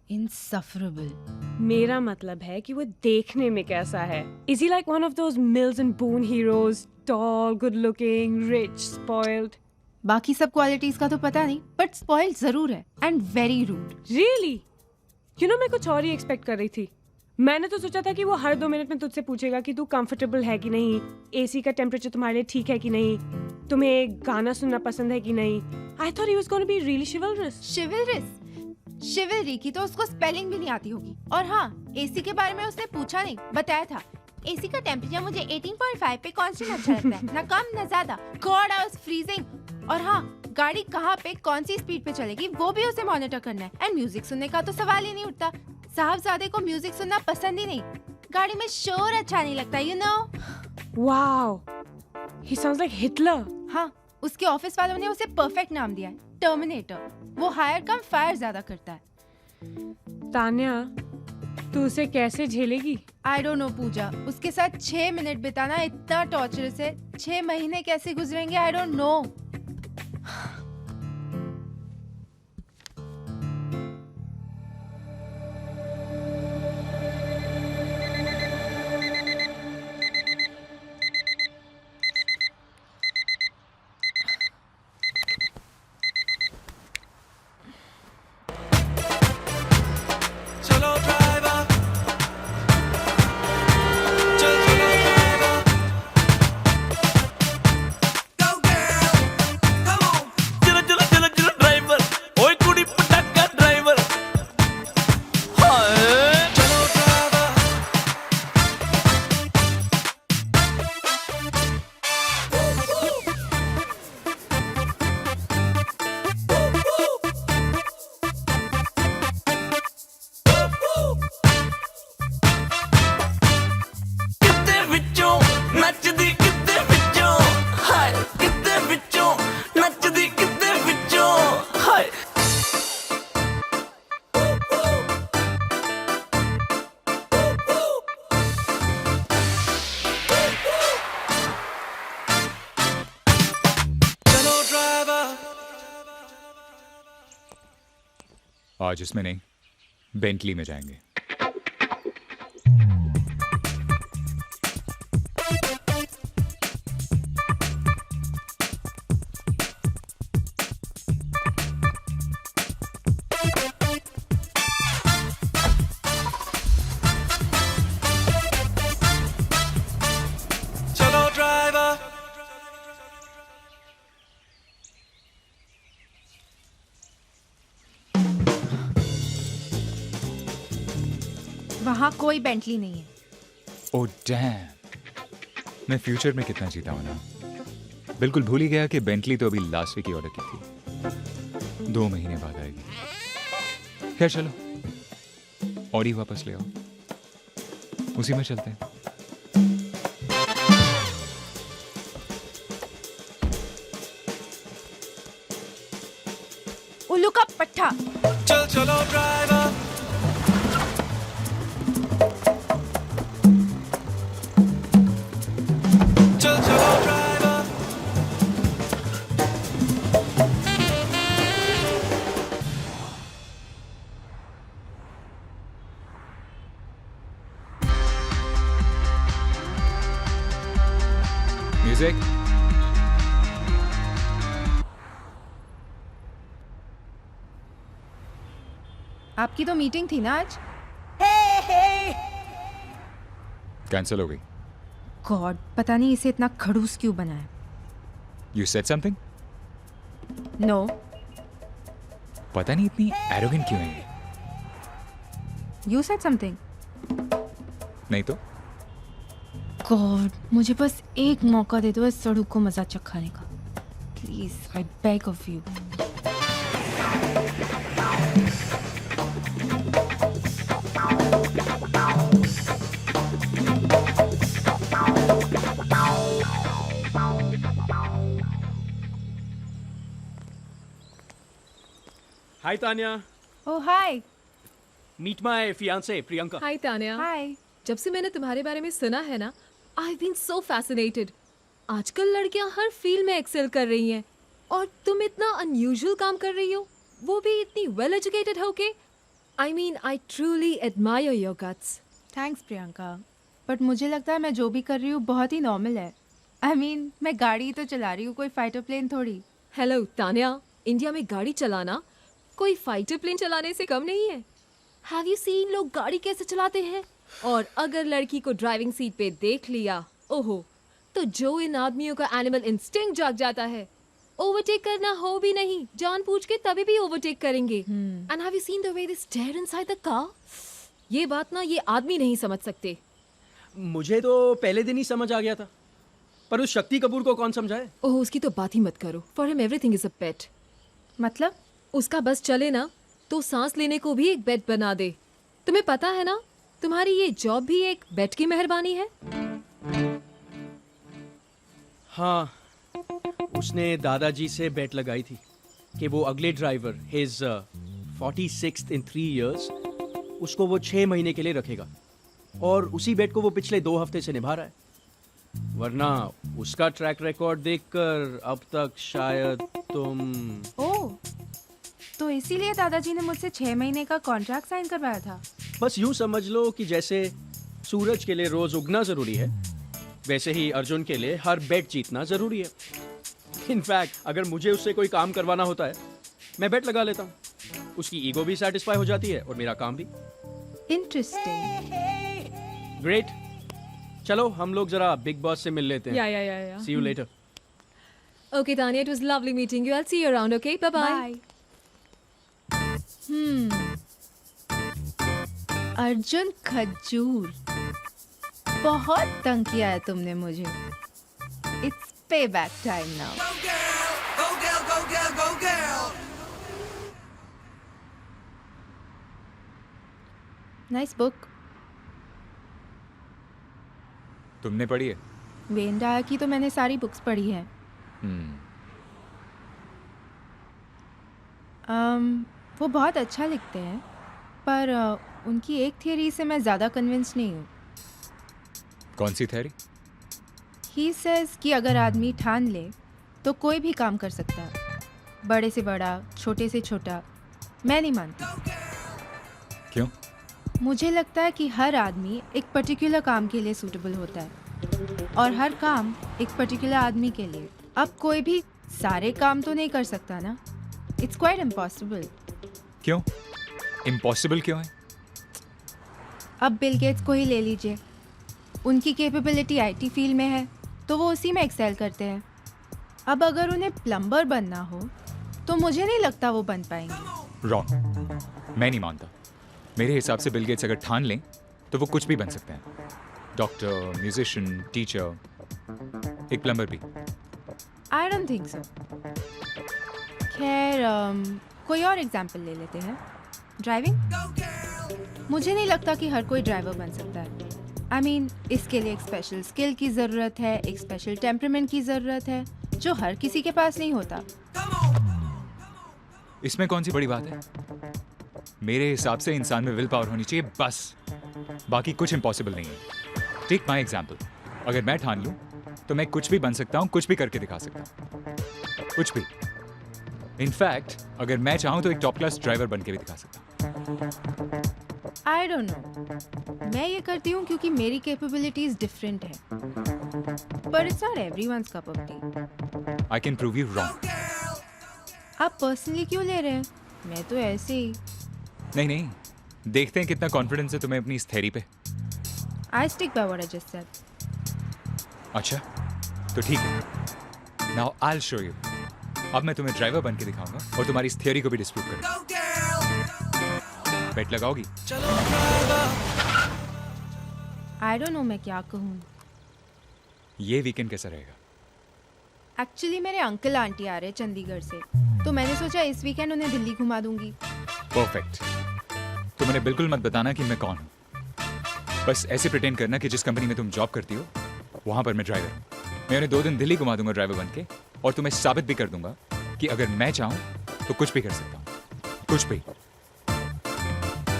इनसफरेबल। मेरा मतलब है कि वो देखने में कैसा है? Is he like one of those Mills and Boone heroes? Tall, good looking, rich, spoiled? बाकी सब क्वालिटीज का तो पता नहीं, बट स्पॉइल्ड जरूर है and very rude. Really? You know, मैं कुछ और ही एक्सपेक्ट कर रही थी। मैंने तो सोचा था कि वो हर 2 मिनट में तुझसे पूछेगा कि तू कंफर्टेबल है कि नहीं, एसी का टेम्परेचर तुम्हारे लिए ठीक है कि नहीं, तुम्हें गाना सुनना पसंद है कि नहीं। I thought he was going to be really chivalrous. शिवलरी की तो उसको स्पेलिंग भी नहीं आती होगी। और हाँ, एसी के बारे में उसने पूछा नहीं, बताया था एसी का टेम्परेचर मुझे 18.5 पे कांस्टेंट अच्छा लगता है, ना कम ना ज्यादा। God, I was freezing. और हाँ, गाड़ी कहाँ पे कौन सी स्पीड पे चलेगी वो भी उसे मॉनिटर करना है। एंड म्यूजिक सुनने का तो सवाल ही नहीं उठता। साहबजादे को म्यूजिक सुनना पसंद ही नहीं, गाड़ी में शोर अच्छा नहीं लगता, you know. Wow, he sounds like Hitler. हाँ, उसके ऑफिस वालों ने उसे परफेक्ट नाम दिया है, टर्मिनेटर। वो हायर कम फायर ज्यादा करता है। तान्या, तू उसे कैसे झेलेगी? आई डोंट नो पूजा, उसके साथ 6 मिनट बिताना इतना टॉर्चरस है। 6 महीने कैसे गुजरेंगे आई डोंट नो। आज इसमें नहीं, बेंटली में जाएंगे। वहाँ कोई बेंटली नहीं है। ओह डैम, मैं फ्यूचर में कितना जीता हूं ना। बिल्कुल भूल ही गया कि बेंटली तो अभी लास्ट वीक ही ऑर्डर की थी, 2 महीने बाद आएगी। खैर चलो ऑडी वापस ले आओ, उसी में चलते हैं। उल्लू का पट्टा। चल चलो ड्राइवर, चल चलो ड्राइवर, म्यूजिक। आपकी तो मीटिंग थी ना आज? कैंसिल हो गई। गॉड, पता नहीं इसे इतना खड़ूस क्यों बनाया। You said something? नो। पता नहीं इतनी एरोगेंट क्यों है। You said something? नहीं तो गॉड, मुझे बस एक मौका दे दो इस सड़ू को मजा चखाने का, please, I beg of you. Hi Tanya, oh hi. Meet my fiancee Priyanka. Hi Tanya. Hi. जब से मैंने तुम्हारे बारे में सुना है ना, I have been so fascinated. आजकल लड़कियां हर फील्ड में एक्सेल कर रही हैं और तुम इतना अनयूजुअल काम कर रही हो, वो भी इतनी वेल एजुकेटेड होके। I mean, I truly admire your guts. Thanks Priyanka, but मुझे लगता है मैं जो भी कर रही हूँ बहुत ही नॉर्मल है। आई मीन, मैं गाड़ी तो चला रही हूँ, कोई फाइटर प्लेन थोड़ी। हेलो तान्या, इंडिया में गाड़ी चलाना कोई फाइटर प्लेन चलाने से कम नहीं है। हैव यू सीन लोग गाड़ी कैसे चलाते हैं? और अगर लड़की को ड्राइविंग सीट पे देख लिया, ओहो, तो जो इन आदमियों का एनिमल इंस्टिंक्ट जाग जाता है। ओवरटेक करना हो भी नहीं, जान पूछ के तभी भी ओवरटेक करेंगे। And have you seen the way they stare inside the car? ये बात ना ये आदमी नहीं समझ सकते। मुझे तो पहले दिन ही समझ आ गया था, पर उस शक्ति कपूर को कौन समझाए? ओह, उसकी तो बात ही मत करो। For him everything is a pet. मतलब? उसका बस चले ना तो सांस लेने को भी एक बेट बना दे। तुम्हें पता है ना, तुम्हारी ये जॉब भी एक बेट की मेहरबानी है। हाँ, उसने दादाजी से बेट लगाई थी कि वो अगले driver, his 46th in 3 years, उसको वो 6 महीने के लिए रखेगा। और उसी बेट को वो पिछले 2 हफ्ते से निभा रहा है। वरना उसका ट्रैक रिकॉर्ड देखकर अब तक शायद तुम। ओह, तो इसीलिए दादाजी ने मुझसे 6 महीने का कॉन्ट्रैक्ट साइन करवाया था। बस यूं समझ लो कि जैसे सूरज के लिए रोज उगना जरूरी है, वैसे ही अर्जुन के लिए हर बेट जीतना जरूरी है। इनफैक्ट अगर मुझे उससे कोई काम करवाना होता है, मैं बेट लगा लेता हूँ। उसकी ईगो भी सेटिस्फाई हो जाती है और मेरा काम भी। इंटरेस्टिंग। ग्रेट, चलो हम लोग जरा बिग बॉस से मिल लेते हैं। या। See you later. Okay Tanya, it was lovely meeting you. I will see you around. Okay, bye bye. Arjun खजूर, बहुत तंग किया है तुमने मुझे। It's pay back time now. Nice book. तुमने पढ़ी है? वेन डायर की तो मैंने सारी बुक्स पढ़ी हैं। वो बहुत अच्छा लिखते हैं, पर उनकी एक थियरी से मैं ज़्यादा कन्विंस नहीं हूँ। कौन सी थ्योरी? ही सेज कि अगर आदमी ठान ले तो कोई भी काम कर सकता है, बड़े से बड़ा, छोटे से छोटा। मैं नहीं मानती। क्यों? मुझे लगता है कि हर आदमी एक पर्टिकुलर काम के लिए सूटेबल होता है, और हर काम एक पर्टिकुलर आदमी के लिए। अब कोई भी सारे काम तो नहीं कर सकता ना। It's quite impossible. क्यों? इम्पॉसिबल क्यों है? अब बिल गेट्स को ही ले लीजिए। उनकी कैपेबिलिटी आईटी फील्ड में है, तो वो उसी में एक्सेल करते हैं। अब अगर उन्हें प्लम्बर बनना हो तो मुझे नहीं लगता वो बन पाएंगे। रॉन्ग, मैं नहीं मानता। मेरे हिसाब से बिल गेट्स अगर ठान लें तो वो कुछ भी बन सकते हैं, डॉक्टर, म्यूजिशियन, टीचर, एक प्लम्बर भी। I don't think so. खैर कोई और एग्जाम्पल ले लेते हैं। ड्राइविंग, मुझे नहीं लगता कि हर कोई ड्राइवर बन सकता है। आई मीन इसके लिए एक स्पेशल स्किल की ज़रूरत है, एक स्पेशल टेम्परामेंट की ज़रूरत है, जो हर किसी के पास नहीं होता। इसमें कौन सी बड़ी बात है? मेरे हिसाब से इंसान में विल पावर होनी चाहिए बस, बाकी कुछ इम्पॉसिबल नहीं है। टेक माई एग्जाम्पल, अगर मैं ठान लूँ तो मैं कुछ भी बन सकता हूँ, कुछ भी करके दिखा सकता हूँ, कुछ भी। इनफैक्ट अगर मैं चाहूँ तो एक टॉप क्लास ड्राइवर बन के भी दिखा सकता हूँ। आई डोंट नो, मैं ये करती हूँ क्योंकि मेरी कैपेबिलिटीज डिफरेंट है, पर it's not everyone's cup of T. I can prove you wrong. आप पर्सनली क्यों ले रहे हैं? मैं तो ऐसे ही। नहीं नहीं, देखते हैं कितना कॉन्फिडेंस है तुम्हें अपनी इस थ्योरी पे। I stick by what I just said. अच्छा तो ठीक है, now I will show you. अब मैं तुम्हें ड्राइवर बन के दिखाऊंगा और तुम्हारी इस थ्योरी को भी डिस्प्रूव करूंगा। बेट लगाओगी? आई डोंट नो मैं क्या कहूँ। ये वीकेंड कैसा रहेगा? एक्चुअली मेरे अंकल आंटी आ रहे हैं चंडीगढ़ से, तो मैंने सोचा इस वीकेंड उन्हें दिल्ली घुमा दूंगी। परफेक्ट। तो मैंने बिल्कुल मत बताना कि मैं कौन हूँ, बस ऐसे प्रिटेंड करना कि जिस कंपनी में तुम जॉब करती हो वहां पर मैं ड्राइवर हूँ। मैं उन्हें 2 दिन दिल्ली घुमा दूंगा ड्राइवर बन के, और तुम्हें साबित भी कर दूंगा कि अगर मैं चाहूँ तो कुछ भी कर सकता हूँ, कुछ भी।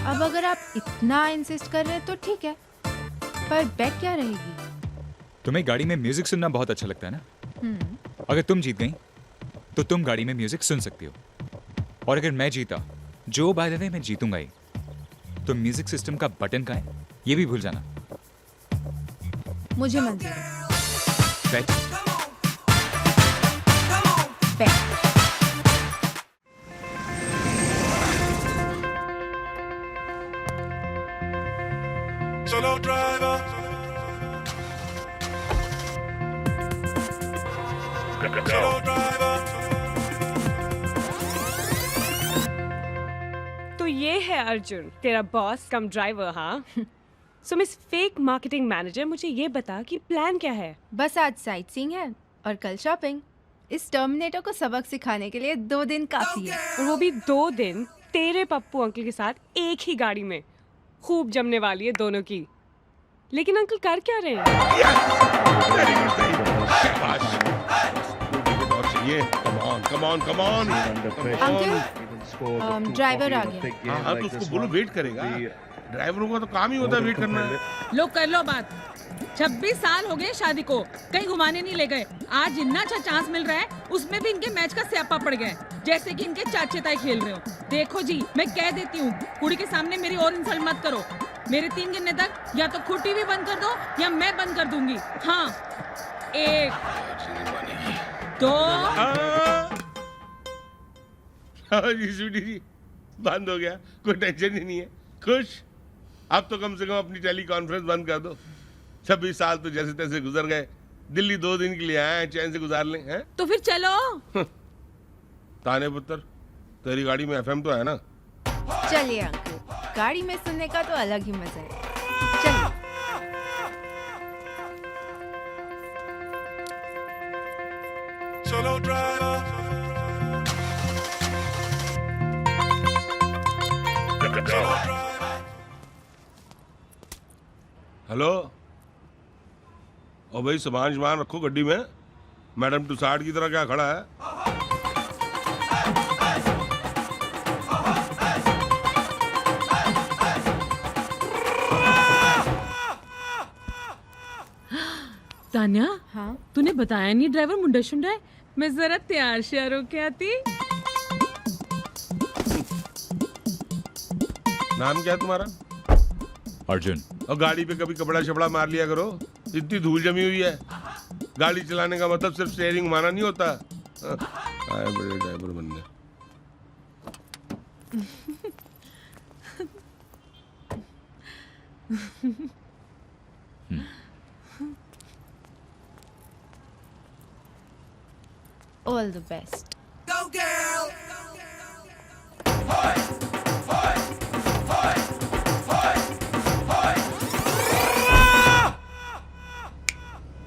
अब अगर आप इतना इंसिस्ट कर रहे हैं तो ठीक है, पर बेट क्या रहेगी? तुम्हें गाड़ी में म्यूजिक सुनना बहुत अच्छा लगता है ना? अगर तुम जीत गई तो तुम गाड़ी में म्यूजिक सुन सकती हो, और अगर मैं जीता, जो बाय द वे मैं जीतूंगा ही, तो म्यूजिक सिस्टम का बटन कहाँ है ये भी भूल जाना। मुझे मंजूर है। बेट? बेट। चलो ड्राइवर, चलो ड्राइवर। तो ये है अर्जुन, तेरा बॉस कम ड्राइवर। हाँ सो मिस फेक मार्केटिंग मैनेजर, मुझे ये बता कि प्लान क्या है? बस आज साइट सीइंग है और कल शॉपिंग। इस टर्मिनेटर को सबक सिखाने के लिए 2 दिन काफी है, और वो भी 2 दिन तेरे पप्पू अंकल के साथ एक ही गाड़ी में। खूब जमने वाली है दोनों की। लेकिन अंकल कर क्या रहे हैं? अंकल ड्राइवर आ गया। हाँ तो उसको बोलो वेट करेगा, ड्राइवरों का तो काम ही होता है वेट करना। लो कर लो बात। 26 साल हो गए शादी को, कहीं घुमाने नहीं ले गए। आज इतना अच्छा चांस मिल रहा है, उसमें भी इनके मैच का स्यापा पड़ गया है, जैसे कि इनके चाचे ताई खेल रहे हो। देखो जी, मैं कह देती हूँ, कुड़ी के सामने मेरी और इंसल्ट मत करो। मेरे 3 गिनने तक या तो खुद टीवी बंद कर दो या मैं बंद कर दूंगी। हाँ 1 2। जी स्वीटी जी, बंद हो गया, कोई टेंशन ही नहीं है। खुश? अब तो कम से कम अपनी टेली कॉन्फ्रेंस बंद कर दो। 26 साल तो जैसे तैसे गुजर गए, दिल्ली 2 दिन के लिए आए हैं, चैन से गुजार लें हैं? तो फिर चलो। ताने पुत्र, तेरी गाड़ी में एफएम तो है ना? चलिए अंकल, गाड़ी में सुनने का तो अलग ही मजा है। चलिए। चलो ड्राइवर, चलो ड्राइवर। हेलो, ओ भाई सामान रखो गड्डी में। मैडम टुसाड की तरह क्या खड़ा है? तान्या, हाँ तूने बताया नहीं ड्राइवर मुंडा शुंडा है। मैं जरा तैयार श्यार होके आती। नाम क्या है तुम्हारा? अर्जुन। और गाड़ी पे कभी कपड़ा शपड़ा मार लिया करो, इतनी धूल जमी हुई है। गाड़ी चलाने का मतलब सिर्फ स्टीयरिंग घुमाना नहीं होता। आए बड़े ड्राइवर बनने। All the best. Go girl.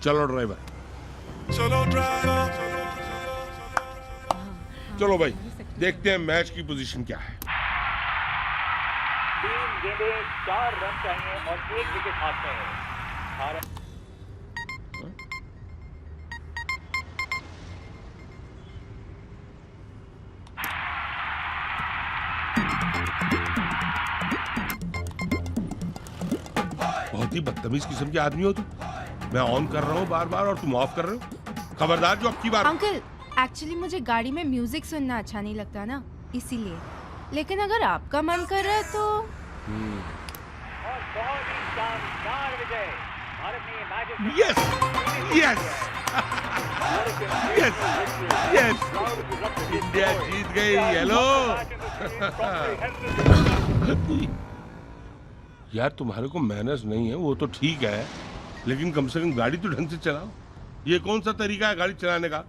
चलो ड्राइवर, चलो भाई देखते हैं मैच की पोजीशन क्या है। 3 गेंदें 4 रन चाहिए और 1 विकेट हाथ में है। बहुत ही बदतमीज किस्म के आदमी हो तुम। मैं ऑन कर रहा हूँ बार बार और तुम ऑफ कर रहे हो। खबरदार जो अब की बार। अंकल, एक्चुअली मुझे गाड़ी में म्यूजिक सुनना अच्छा नहीं लगता ना, इसीलिए। लेकिन अगर आपका मन कर रहा है तो और बहुत ही शानदार विजय। भारत ने ये match yes yes yes yes, India जीत गई। हेलो यार, तुम्हारे को मैनर्स नहीं है वो तो ठीक है, लेकिन कम से कम गाड़ी तो ढंग से चलाओ। ये कौन सा तरीका है गाड़ी चलाने का?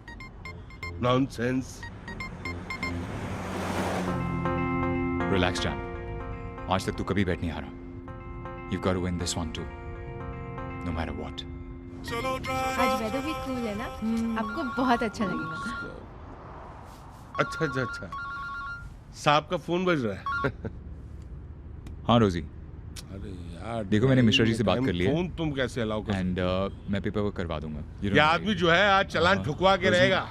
नॉनसेंस। रिलैक्स जैम, आज तक तू कभी बैट नहीं हारा। You've got to win this one too, no matter what. आज वेदर भी कूल है ना, आपको बहुत अच्छा लगेगा। अच्छा अच्छा अच्छा, साहब का फोन बज रहा है। हाँ रोजी, अरे यार देखो मैंने मिश्रा जी से बात कर ली है। फोन तुम कैसे अलाउ कर? एंड मैं पेपर वर्क करवा दूंगा। ये आदमी जो है आज चालान ठुकवा के रहेगा।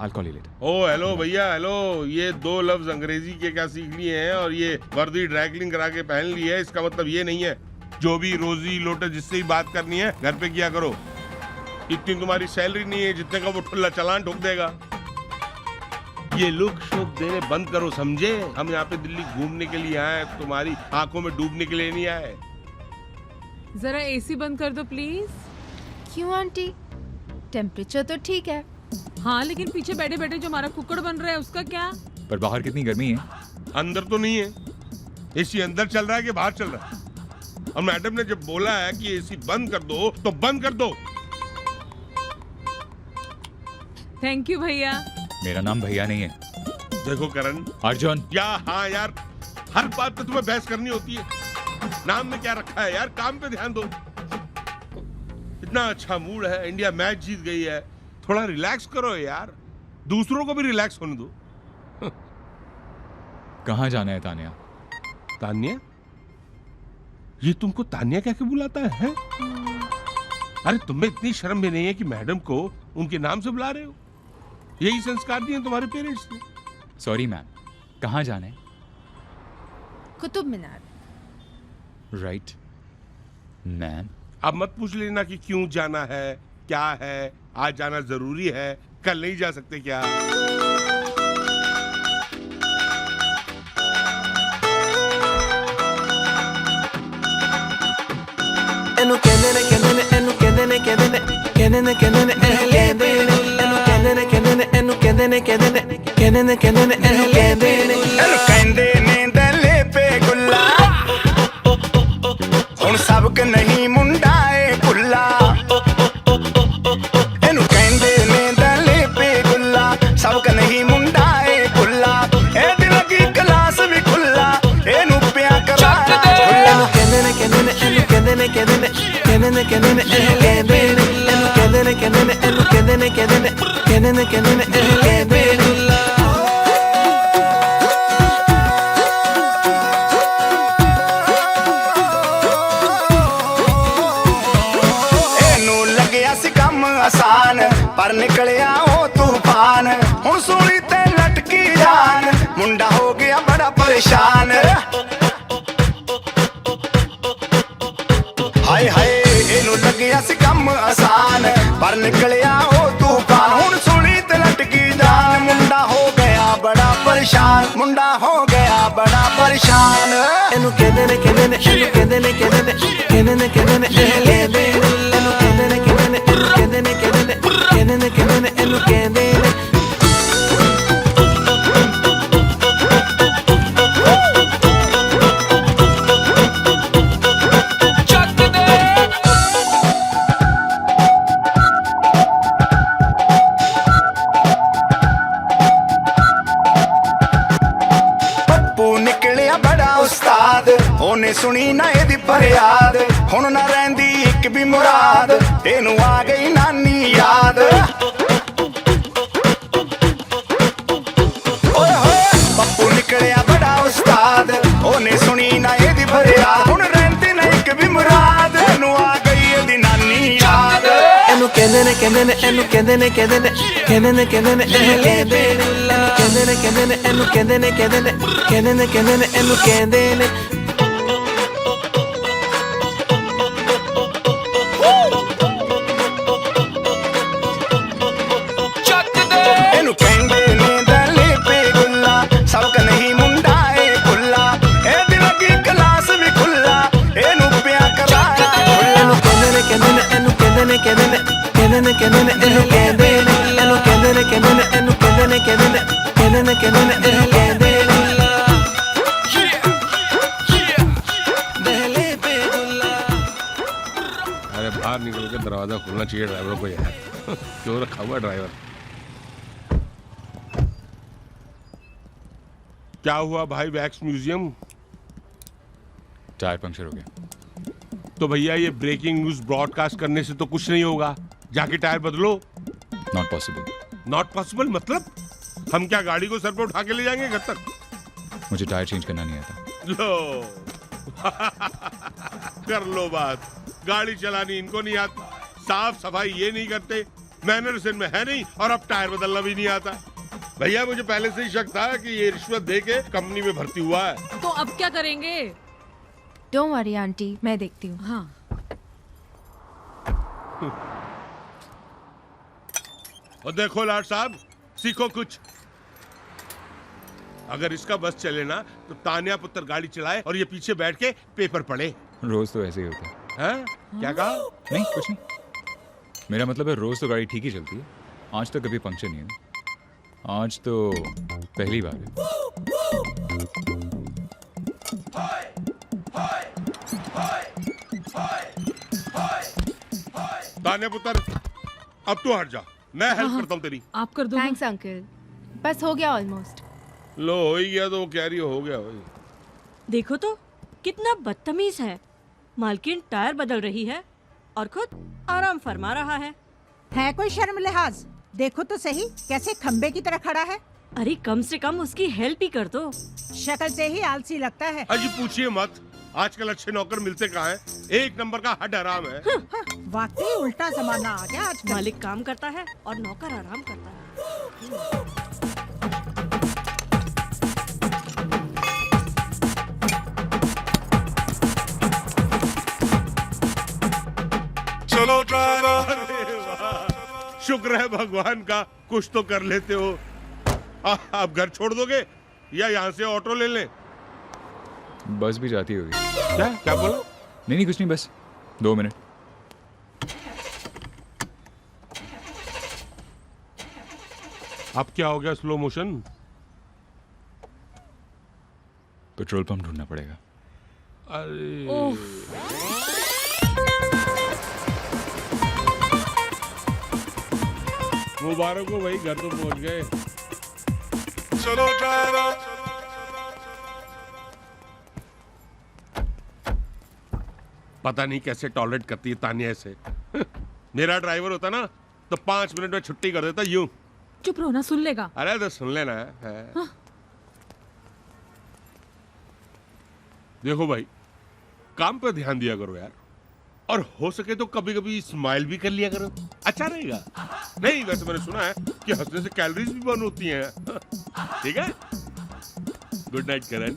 I'll call you later. Oh hello भैया, हेलो। ये 2 लफ्ज अंग्रेजी के क्या सीख लिए हैं और ये वर्दी ड्राइक्लिंग करा के पहन ली है, इसका मतलब ये नहीं है। जो भी रोजी लोटे जिससे ही बात करनी है घर पे किया करो। इतनी तुम्हारी सैलरी नहीं है जितने का वो ठुल्ला चालान ठोक देगा। ये लुक शुक देने बंद करो, समझे? हम यहाँ पे दिल्ली घूमने के लिए आए, तुम्हारी आंखों में डूबने के लिए नहीं आए। जरा एसी बंद कर दो प्लीज। क्यों आंटी, टेम्परेचर तो ठीक है। हाँ लेकिन पीछे बैठे बैठे जो हमारा कुकड़ बन रहा है उसका क्या? पर बाहर कितनी गर्मी है। अंदर तो नहीं है, एसी अंदर चल रहा है कि बाहर चल रहा है? और मैडम ने जब बोला है कि एसी बंद कर दो तो बंद कर दो। थैंक यू भैया। मेरा नाम भैया नहीं है। देखो करण, अर्जुन। हाँ यार, हर बात पे तुम्हें बहस करनी होती है। नाम में क्या रखा है यार, काम पे ध्यान दो। इतना अच्छा मूड है, इंडिया मैच जीत गई है, थोड़ा रिलैक्स करो यार, दूसरों को भी रिलैक्स होने दो। कहाँ जाना है तानिया? तानिया? ये तुमको तानिया कह के बुलाता है? अरे तुम्हें इतनी शर्म भी नहीं है कि मैडम को उनके नाम से बुला रहे हो? यही संस्कार दिए तुम्हारे पेरेंट्स ने। सॉरी मैम, कहाँ जाना है? कुतुब मीनार। Right ma'am. अब मत पूछ लेना कि क्यों जाना है, क्या है, आज जाना जरूरी है, कल नहीं जा सकते क्या? एनु कहंदे ने कहंदे ने एनु कहंदे ने कहंदे ने कहंदे ने कहंदे ने एनु कहंदे ने एनु कहंदे ने कहंदे ने एनु कहंदे ने कहंदे ने कहंदे ने कहंदे ने एनु कहंदे ने एनु कहंदे ने दले पे गुल्ला हुन सबक नहीं मुंडा ए गुल्ला एनु कहंदे ने दले पे गुल्ला सबक नहीं मुंडा ए गुल्ला ए दिल की क्लास भी खुल्ला एनु प्या करा एनु कहंदे ने कहंदे ने एनु कहंदे ने कहंदे ने कहंदे ने कहंदे ने एनु कहंदे ने एनु कहंदे ने कहंदे ने एनु कहंदे ने कहंदे ने कहंदे ने कहंदे ने एनु कहंदे ने आसान पर निकलिया ओ तूफान हुन सोनी ते लटकी जान मुंडा हो गया बड़ा परेशान हाय हाय एनू लगिया सी कम आसान पर निकलिया ओ तूफान हुन सोनी ते लटकी जान मुंडा हो गया बड़ा परेशान मुंडा हो गया बड़ा परेशान एनू कहंदे ने कहंदे ने एनू कहंदे ने कहंदे ने कहंदे ने कहंदे ने एनू कहंदे ने कहंदे ने कहंदे ने कहंदे ने कहंदे ने कहंदे ने एनू कहंदे ने पप्पू निकलिया बड़ा उस्ताद ओने सुनी ना एदी फरियाद हुन ना रहंदी ਇੱਕ ਵੀ ਮੁਰਾਦ ਤੈਨੂੰ ਆ ਗਈ ਨਾਨੀ ਯਾਦ ਓਏ ਹੋਏ ਪੱਪੂ ਨਿਕਲਿਆ ਬੜਾ ਉਸਤਾਦ ਉਹਨੇ ਸੁਣੀ ਨਾ ਇਹਦੀ ਫਰਿਆਦ ਹੁਣ ਰਹਿੰਦੀ ਨਾ ਇੱਕ ਵੀ ਮੁਰਾਦ ਤੈਨੂੰ ਆ ਗਈ ਇਹਦੀ ਨਾਨੀ ਯਾਦ ਇਹਨੂੰ ਕਹਿੰਦੇ ਨੇ ਕਹਿੰਦੇ ਨੇ ਇਹਨੂੰ ਕਹਿੰਦੇ ਨੇ ਕਹਿੰਦੇ ਨੇ ਕਹਿੰਦੇ ਨੇ ਕਹਿੰਦੇ ਨੇ ਇਹਨੂੰ ਕਹਿੰਦੇ ਨੇ ਕਹਿੰਦੇ ਨੇ ਕਹਿੰਦੇ ਨੇ ਇਹਨੂੰ ਕਹਿੰਦੇ ਨੇ ਕਹਿੰਦੇ ਨੇ ਕਹਿੰਦੇ ਨੇ ਕਹਿੰਦੇ ਨੇ ਇਹਨੂੰ ਕਹਿੰਦੇ ਨੇ ਇਹਨੂੰ ਕਹਿੰਦੇ ਨੇ ਦਲੇ ਪੇ ਗੁੱਲਾ ਸਬਕ ਨਹੀਂ ਮੁੰਡਾ ਏ ਭੁੱਲਾ ਇਹਦੀ ਲੱਗੀ ਕਲਾਸ ਵੀ ਖੁੱਲਾ ਇਹਨੂੰ ਪਿਆ ਕਰਾਇਆ ਇਹਨੂੰ ਕਹਿੰਦੇ ਨੇ ਕਹਿੰਦੇ ਨੇ ਇਹਨੂੰ ਕਹਿੰਦੇ ਨੇ ਕਹਿੰਦੇ ਨੇ ਕਹਿੰਦੇ ਨੇ ਕਹਿੰਦੇ ਨੇ ਇਹਨੂੰ ਕਹਿੰਦੇ ਨੇ ਇਹਨੂੰ ਕਹਿੰਦੇ ਨੇ ਕਹਿੰਦੇ ਨੇ ਇਹਨੂੰ ਕਹਿੰਦੇ ਨੇ ਕਹਿੰਦੇ ਨੇ ਕਹਿੰਦੇ ਨੇ ਕਹਿੰਦੇ ਨੇ ਇਹਨੂੰ ਕਹਿੰਦੇ ਨੇ दहले पे गुल्ला अरे बाहर निकल के दरवाजा खोलना चाहिए ड्राइवर को यार क्यों रखा हुआ ड्राइवर क्या हुआ भाई वैक्स म्यूजियम टायर पंक्चर हो गया तो भैया ये ब्रेकिंग न्यूज ब्रॉडकास्ट करने से तो कुछ नहीं होगा जाके टायर बदलो नॉट पॉसिबल नॉट पॉसिबल मतलब हम क्या गाड़ी को सर पे उठा के ले जाएंगे घर तक मुझे टायर चेंज करना नहीं आता लो कर लो बात गाड़ी चलानी इनको नहीं आती साफ सफाई ये नहीं करते मैनर्स इनमें है नहीं और अब टायर बदलना भी नहीं आता भैया मुझे पहले से ही शक था कि ये रिश्वत दे के कंपनी में भर्ती हुआ है तो अब क्या करेंगे? डोंट वरी आंटी, मैं देखती हूँ। हाँ। और देखो लाट साहब सीखो कुछ अगर इसका बस चले ना तो तान्या पुत्र गाड़ी चलाए और ये पीछे बैठ के पेपर पढ़े रोज तो ऐसे ही होता है हैं? क्या कहा? नहीं कुछ नहीं मेरा मतलब है रोज तो गाड़ी ठीक ही चलती है आज तो कभी पंक्चर नहीं हुआ आज तो पहली बार है तान्या पुत्र अब तू हट जा मैं हेल्प करता हूँ तेरी आप कर दो। थैंक्स अंकल, बस हो गया ऑलमोस्ट। लो हो ही गया तो वो कह रही हो गया भाई देखो तो कितना बदतमीज है मालकिन टायर बदल रही है और खुद आराम फरमा रहा है कोई शर्म लिहाज देखो तो सही कैसे खंबे की तरह खड़ा है। अरे कम से कम उसकी हेल्प ही कर दो। शक्ल से ही आलसी लगता है। अजी पूछिए मत आजकल अच्छे नौकर मिलते कहाँ हैं? एक नंबर का हड हराम है। वाकई उल्टा जमाना आ गया आजकल। मालिक काम करता है और नौकर आराम करता है। चलो ड्राइवर शुक्र है भगवान का कुछ तो कर लेते हो आप घर छोड़ दोगे या यहाँ से ऑटो ले लें? बस भी जाती होगी क्या बोला? नहीं कुछ नहीं बस 2 मिनट अब क्या हो गया स्लो मोशन? पेट्रोल पंप ढूंढना पड़ेगा। अरे मुबारक हो भाई घर तो पहुंच गए। चलो ड्राइवर पता नहीं कैसे टॉलरेट करती है तानिया से मेरा ड्राइवर होता ना तो 5 मिनट में छुट्टी कर देता यूं। चुप रहो ना, सुन लेगा। अरे तो सुन लेना है। हाँ। देखो भाई काम पे ध्यान दिया करो यार और हो सके तो कभी कभी स्माइल भी कर लिया करो अच्छा रहेगा। नहीं वैसे मैंने सुना है कि हंसने से कैलोरीज भी बर्न होती हैं। ठीक है good night Karan.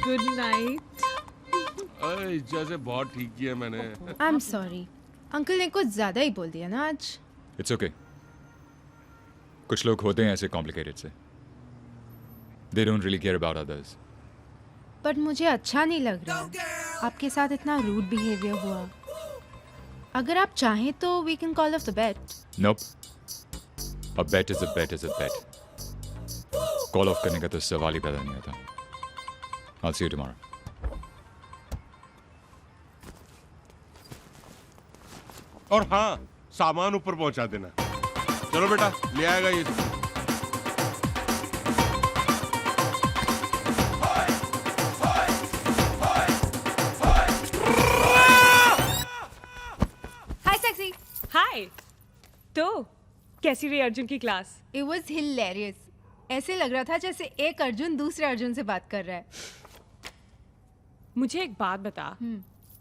Good night. जैसे बहुत ठीक किया मैंने। आई एम सॉरी अंकल ने कुछ ज्यादा ही बोल दिया ना आज। इट्स ओके कुछ लोग होते हैं ऐसे कॉम्प्लिकेटेड से they don't really care about others but मुझे अच्छा नहीं लग रहा आपके साथ इतना रूड बिहेवियर हुआ। अगर आप चाहें तो we can call off the bet. Nope a bet is a bet is a bet call off करने का तो सवाल ही पैदा नहीं होता। I'll see you tomorrow. और हाँ सामान ऊपर पहुंचा देना। चलो बेटा ले आएगा ये। तो कैसी रही अर्जुन की क्लास? It was hilarious. ऐसे लग रहा था जैसे एक अर्जुन दूसरे अर्जुन से बात कर रहा है. मुझे एक बात बता,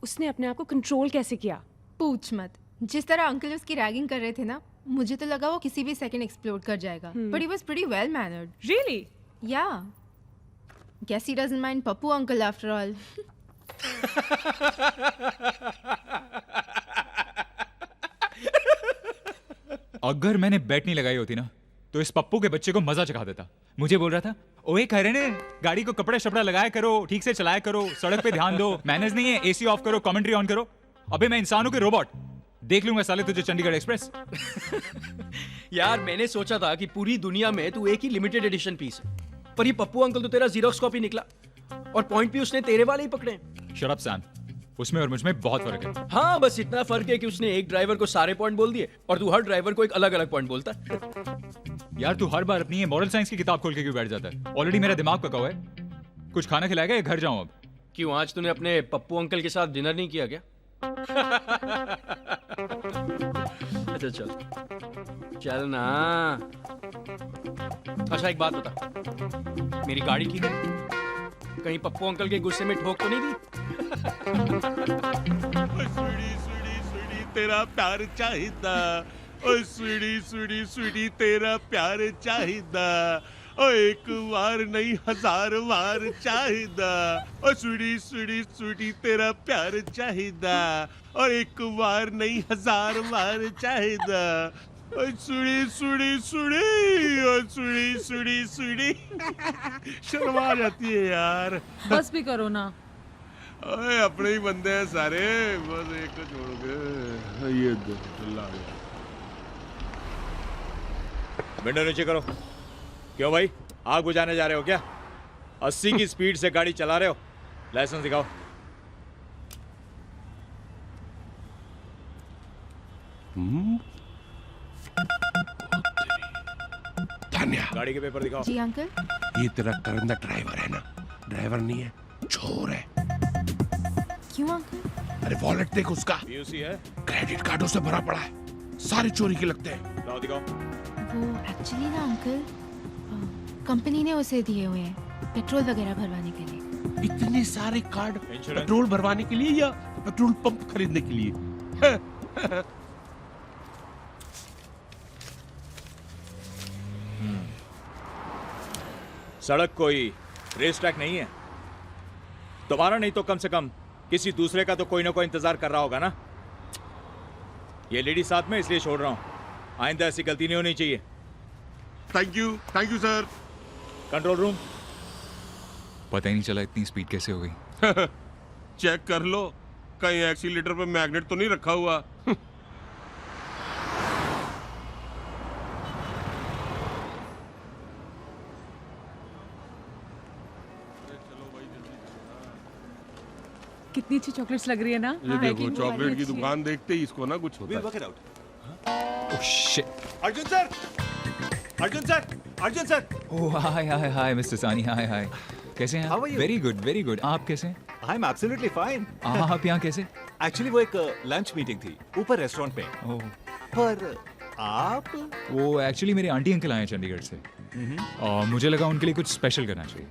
उसने अपने आप को कंट्रोल कैसे किया? पूछ मत. जिस तरह अंकल उसकी रैगिंग कर रहे थे ना, मुझे तो लगा वो किसी भी सेकंड एक्सप्लोड कर जाएगा. But he was pretty well mannered. Really? Yeah. Guess he doesn't mind Pappu uncle after all. अगर मैंने बेट नहीं लगाई होती ना तो इस पप्पू के बच्चे को मजा चखा देता. मुझे बोल रहा था, ओए कह रहे ने गाड़ी को कपड़ा शपड़ा लगाया करो, ठीक से चलाया करो, सड़क पे ध्यान दो, मैनर्स नहीं है, एसी ऑफ करो, कमेंट्री ऑन करो. अबे मैं इंसान हूं कि रोबोट? देख लूंगा साले तुझे चंडीगढ़ एक्सप्रेस. यार मैंने सोचा था कि पूरी दुनिया में तू एक ही लिमिटेड एडिशन पीस है, पर ये पप्पू अंकल तो तेरा जीरोक्स कॉपी निकला और पॉइंट भी उसने तेरे वाले ही पकड़े. शट अप सैम, उसमें और मुझमें बहुत फर्क है. हाँ बस इतना फर्क है कि उसने एक ड्राइवर को सारे पॉइंट बोल दिए और तू हर ड्राइवर को एक अलग अलग पॉइंट बोलता है. यार तू हर बार अपनी ये मॉरल साइंस की किताब खोल के क्यों बैठ जाता है? ऑलरेडी मेरा दिमाग पका हुआ है. कुछ खाना खिलाएगा या घर जाऊं अब? क्यों आज तूने अपने पप्पू अंकल के साथ डिनर नहीं किया क्या? अच्छा चल चल ना. अच्छा एक बात बता, मेरी गाड़ी ठीक है? कहीं पप्पू अंकल के गुस्से में ठोक तो नहीं दी? स्वीटी तेरा प्यार चाहिदा, ओ स्वीटी तेरा प्यार चाहिदा, ओ एक बार नहीं 1000 बार चाहिदा, ओ स्वीटी तेरा प्यार चाहिदा, और एक बार नहीं 1000 बार चाहिदा, ओ सुड़ी शर्म आ जाती है यार. बस भी करो ना. अरे अपने ही बंदे हैं सारे, बस एक को छोड़ के ये चला गया. विंडो नीचे करो. क्यों भाई, आग बुझाने जा रहे हो क्या? 80 की स्पीड से गाड़ी चला रहे हो? लाइसेंस दिखाओ. धन्या, गाड़ी के पेपर दिखाओ. जी अंकल. ये तेरा करंदा ड्राइवर है ना? ड्राइवर नहीं है, चोर है. क्यों अंकल? अरे वॉलेट देख उसका, पीयूसी है, क्रेडिट कार्डों से भरा पड़ा है, सारे चोरी के लगते हैं. लाओ दिखाओ. वो एक्चुअली ना अंकल, कंपनी ने उसे दिए हुए हैं पेट्रोल वगैरह भरवाने के लिए. इतने सारे कार्ड पेट्रोल भरवाने के लिए या पेट्रोल पंप खरीदने के लिए? सड़क कोई रेस ट्रैक नहीं है. तुम्हारा नहीं तो कम से कम किसी दूसरे का तो कोई ना कोई इंतजार कर रहा होगा ना. ये लेडी साथ में इसलिए छोड़ रहा हूं, आइंदा ऐसी गलती नहीं होनी चाहिए. Thank you sir. Control room. पता ही नहीं चला इतनी स्पीड कैसे हो गई. चेक कर लो, कहीं एक्सीलेटर पे मैग्नेट तो नहीं रखा हुआ. कितनी अच्छी चॉकलेट्स लग रही है ना. ये देखो चॉकलेट की दुकान देखते ही इसको ना कुछ होता है. Oh shit. Arjun sir, Arjun sir, Arjun sir. Oh hi hi hi mister Saani. Hi hi, कैसे हैं? How are you? Very good very good. आप कैसे हैं? I am absolutely fine. आप यहाँ कैसे? एक्चुअली वो एक लंच मीटिंग थी ऊपर रेस्टोरेंट पे. ओह, पर आप? वो एक्चुअली मेरे आंटी अंकल आए हैं चंडीगढ़ से और मुझे लगा उनके लिए कुछ स्पेशल करना चाहिए.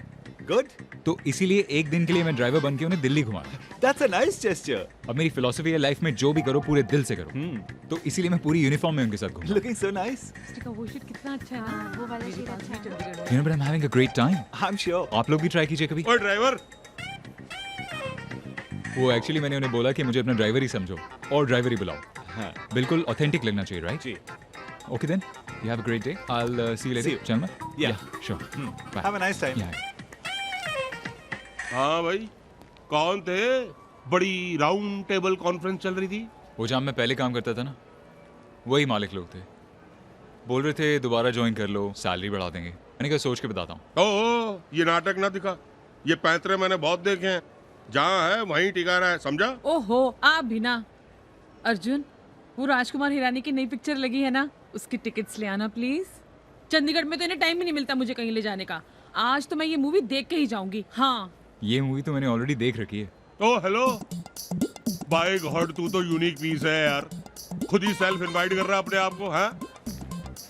गुड. तो इसीलिए एक दिन के लिए मैं ड्राइवर बन के उन्हें दिल्ली घुमाया. That's a nice gesture. अब मेरी फिलॉसफी है लाइफ में जो भी करो पूरे दिल से करो. तो इसीलिए मैं पूरी यूनिफॉर्म में उनके साथ घूमा. Looking so nice. वो शिट कितना अच्छा है. वो वाला शीट अच्छा है. You know, but I'm having a great time. I am sure. आप लोग भी ट्राई कीजिए कभी. ओए ड्राइवर. वो एक्चुअली मैंने उन्हें बोला कि मुझे अपना ड्राइवर ही समझो और ड्राइवर ही बुलाओ. हाँ. बिल्कुल ऑथेंटिक लगना चाहिए, राइट? जी. Okay then, you have a great day. I will see you See later. you. चलना? Yeah. Sure. Bye. Have a nice time. हाँ भाई, कौन थे? बड़ी राउंड टेबल कॉन्फ्रेंस चल रही थी. वो जहाँ मैं पहले काम करता था ना, वही मालिक लोग थे. बोल रहे थे दोबारा ज्वाइन कर लो, सैलरी बढ़ा देंगे. मैंने कहा सोच के बताता हूँ. ओ ये नाटक ना दिखा. ये पैंतरे मैंने बहुत देखे हैं. जहाँ है वहीं टिका रहा है, समझा? ओहो, आप भी ना. अर्जुन, वो राजकुमार हिरानी की नई पिक्चर लगी है ना, उसकी टिकट्स ले आना प्लीज. चंडीगढ़ में तो इन्हें टाइम ही नहीं मिलता मुझे कहीं ले जाने का. आज तो मैं ये मूवी देख के ही जाऊंगी. हाँ, ये मूवी तो मैंने ऑलरेडी देख रखी है. ओ हेलो. बाय गॉड तू तो यूनिक पीस है यार, खुद ही सेल्फ इनवाइट कर रहा है अपने आप को। हाँ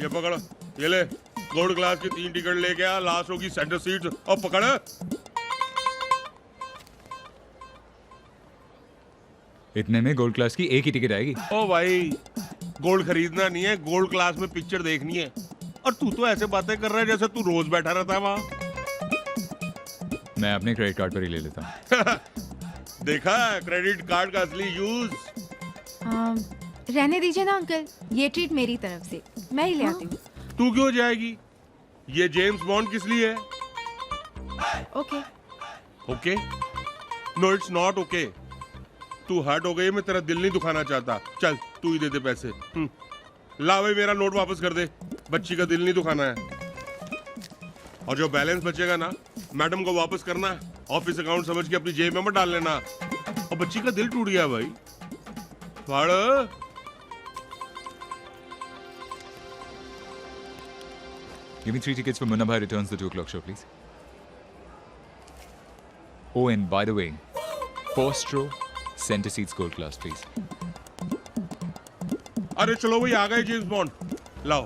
ये पकड़, ये ले गोल्ड क्लास की 3 टिकट लेके आ, लास्ट होगी सेंटर सीट। और पकड़, इतने में गोल्ड क्लास की एक ही टिकट आएगी। ओ भाई गोल्ड खरीदना नहीं है, गोल्ड क्लास में पिक्चर देखनी है। और तू तो ऐसे बातें कर रहा है जैसे तू रोज बैठा रहता है वहां। मैं अपने क्रेडिट कार्ड पर ही ले लेता हूँ। देखा क्रेडिट कार्ड का असली यूज। रहने दीजिए ना अंकल, ये ट्रीट मेरी तरफ से, मैं ही ले आती हूँ। तू क्यों जाएगी? ये जेम्स बॉन्ड किस लिए है? Okay okay? No it's not okay. तू हर्ट हो गई, मैं तेरा दिल नहीं दुखाना चाहता। चल तू ही दे दे पैसे। ला भाई मेरा नोट वापस कर दे, बच्ची का दिल नहीं दुखाना है। और जो बैलेंस बचेगा ना मैडम को वापस करना, ऑफिस अकाउंट समझ के अपनी जेब में मत डाल लेना। और बच्ची का दिल टूट गया भाई। फाड़ Give me 3 tickets for Munna Bhai returns the 2 o'clock show, please. Oh, and by the way, first row, center seats gold class, please. अरे चलो भाई आ गए जेम्स बॉन्ड। लाओ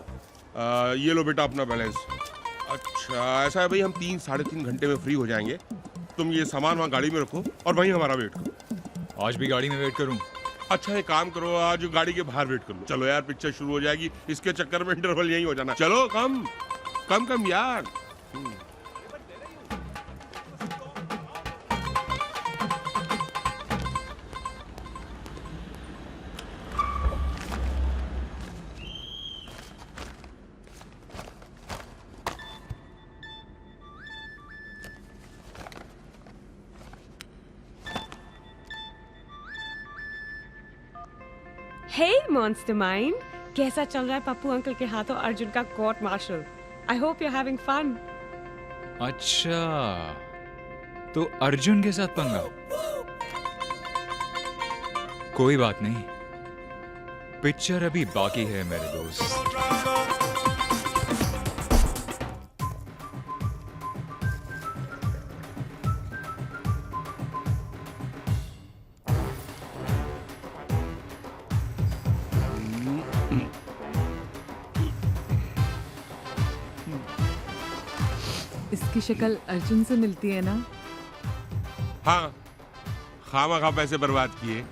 ये लो बेटा अपना बैलेंस। अच्छा ऐसा है भाई, हम 3-3.5 घंटे में फ्री हो जाएंगे। तुम ये सामान वहाँ गाड़ी में रखो और वहीं हमारा वेट करो। आज भी गाड़ी में वेट करूँ? अच्छा एक काम करो, आज गाड़ी के बाहर वेट कर लो। चलो यार पिक्चर शुरू हो जाएगी, इसके चक्कर में इंटरवल यहीं हो जाना। चलो कम कम कम यार। हे मॉन्स्टर माइंड, कैसा चल रहा है पप्पू अंकल के हाथों अर्जुन का court martial? I hope you are having fun. अच्छा, तो अर्जुन के साथ पंगा? कोई बात नहीं, पिक्चर अभी बाकी है मेरे दोस्त। इसकी शक्ल अर्जुन से मिलती है ना? हाँ खामा पैसे बर्बाद किए,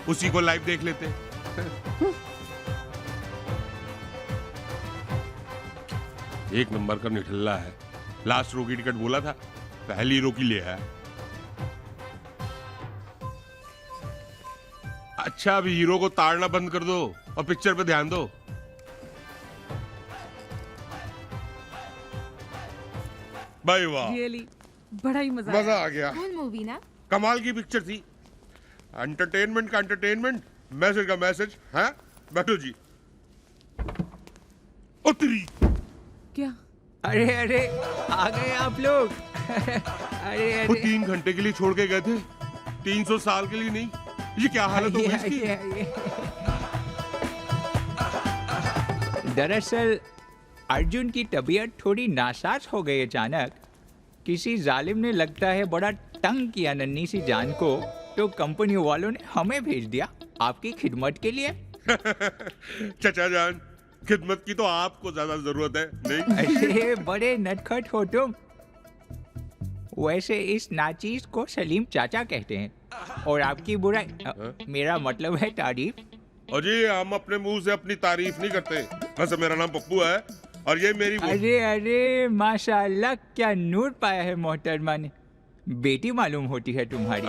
उसी को लाइव देख लेते। एक नंबर का निठल्ला है। लास्ट रो की टिकट बोला था, पहली रो की ले है। अच्छा अभी हीरो को ताड़ना बंद कर दो और पिक्चर पे ध्यान दो। भाई वाह, रियली बड़ा ही मजा आ गया। कौन मूवी ना? कमाल की पिक्चर थी। एंटरटेनमेंट का एंटरटेनमेंट, मैसेज का मैसेज। हाँ बैठो जी। उतरी क्या? अरे अरे आ गए आप लोग। अरे वो अरे 3 घंटे के लिए छोड़ के गए थे, 300 साल के लिए नहीं। ये क्या हालत हो गई इसकी? दरअसल अर्जुन की तबीयत थोड़ी नासाज हो गई अचानक। किसी जालिम ने लगता है बड़ा तंग किया नन्ही सी जान को, तो कंपनी वालों ने हमें भेज दिया आपकी खिदमत के लिए। चचा जान, खिदमत की तो आपको ज्यादा जरूरत है नहीं? अरे बड़े नटखट हो तुम। वैसे इस नाचीज को सलीम चाचा कहते हैं, और आपकी बुराई मेरा मतलब है तारीफ। अजी हम अपने मुंह से अपनी तारीफ नहीं करते। वैसे मेरा नाम पप्पू है और ये मेरी अरे अरे माशाल्लाह, क्या नूर पाया है मोहतरमा ने। बेटी मालूम होती है तुम्हारी।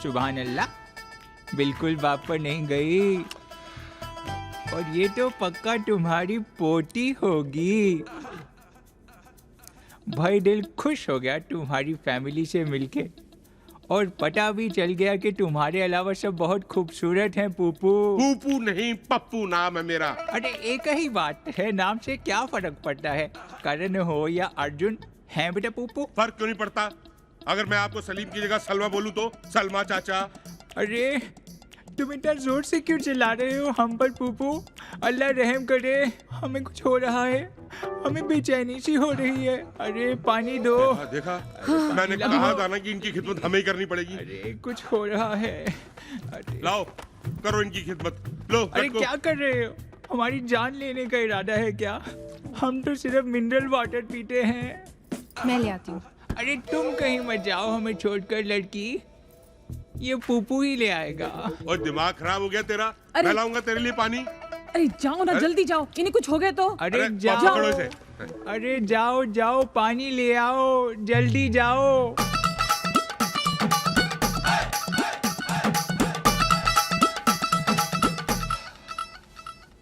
सुभान अल्लाह, बिल्कुल बाप पर नहीं गई। और ये तो पक्का तुम्हारी पोती होगी। भाई दिल खुश हो गया तुम्हारी फैमिली से मिलके, और पता भी चल गया कि तुम्हारे अलावा सब बहुत खूबसूरत हैं। पूपू पूपू नहीं पप्पू नाम है मेरा। अरे एक ही बात है, नाम से क्या फर्क पड़ता है? करण हो या अर्जुन, हैं बेटा पूपू? फर्क क्यों नहीं पड़ता? अगर मैं आपको सलीम की जगह सलमा बोलूं तो? सलमा चाचा। अरे तुम इतना जोर से क्यों चिल्ला रहे हो हम पर पूपू? अल्लाह रहम करे, हमें कुछ हो रहा है, हमें बेचैनी सी हो रही है। अरे पानी दो। देखा मैंने कहा था ना कि इनकी खिदमत हमें ही करनी पड़ेगी। अरे कुछ हो रहा है। लाओ करो इनकी खिदमत। लो अरे क्या कर रहे हो? हमारी जान लेने का इरादा है क्या? हम तो सिर्फ मिनरल वाटर पीते हैं। मैं ले आती हूँ। अरे तुम कहीं मत जाओ हमें छोड़कर लड़की, ये पूपू ही ले आएगा। और दिमाग खराब हो गया तेरा? मैं लाऊंगा तेरे लिए पानी। अरे जाओ ना, जल्दी जाओ, इन्हें कुछ हो गया तो। अरे जाओ, अरे जाओ जाओ पानी ले आओ, जल्दी जाओ।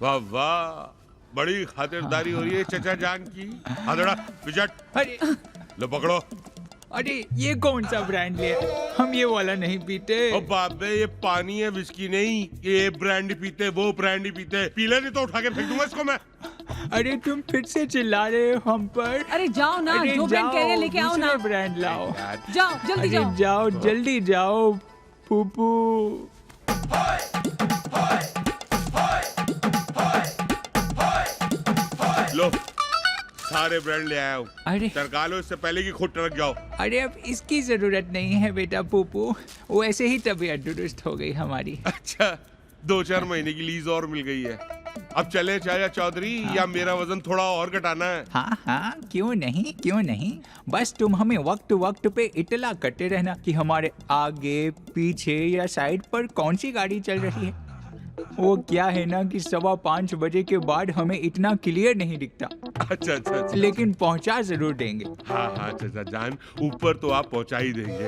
वाह वाह, बड़ी खातिरदारी हो रही है चचा जान की। हाथड़ा विजट, अरे लो पकड़ो। अरे ये कौन सा ब्रांड लिया? हम ये वाला नहीं पीते। ओ बाबे ये पानी है, विस्की नहीं। ये ब्रांड पीते, वो ब्रांड ही पीते। पी ले नहीं तो उठा के फेंक दूंगा इसको मैं। अरे तुम फिर से चिल्ला रहे हो हम पर। अरे जाओ ना, जो ब्रांड कह रहे लेके आओ ना। ब्रांड लाओ, जाओ जल्दी जाओ। जाओ जल्दी जाओ पूपू। लो सारे ब्रांड ले आया हूँ। अरे टरका लो इससे पहले कि खुद टरक जाओ। अरे अब इसकी जरूरत नहीं है बेटा पूपू, वो ऐसे ही तबीयत दुरुस्त हो गई हमारी। अच्छा 2-4 महीने की लीज और मिल गई है। अब चले चाचा चौधरी, या मेरा वजन थोड़ा और घटाना है? हाँ हाँ क्यों नहीं, क्यों नहीं। बस तुम हमें वक्त वक्त पे इतला करते रहना कि हमारे आगे पीछे या साइड पर कौन सी गाड़ी चल रही है। वो क्या है ना कि 5:15 बजे के बाद हमें इतना क्लियर नहीं दिखता। अच्छा अच्छा अच्छा, लेकिन पहुंचा जरूर देंगे। हाँ हाँ चाचा जान, ऊपर तो आप पहुंचा ही देंगे।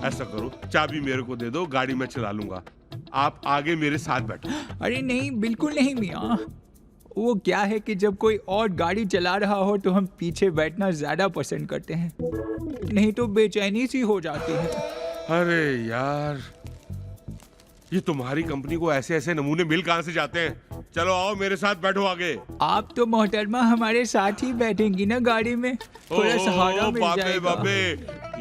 ऐसा करो चाबी मेरे को दे दो, गाड़ी में चला लूंगा, आप आगे मेरे साथ बैठो। अरे नहीं बिल्कुल नहीं मियाँ, वो क्या है कि जब कोई और गाड़ी चला रहा हो तो हम पीछे बैठना ज्यादा पसंद करते हैं, नहीं तो बेचैनी सी हो जाती है। अरे यार ये तुम्हारी कंपनी को ऐसे ऐसे नमूने मिल कहां से जाते हैं। चलो आओ मेरे साथ बैठो आगे। आप तो मोहतरमा हमारे साथ ही बैठेंगी ना गाड़ी में, थोड़ा सहारा मिल जाएगा। बाबे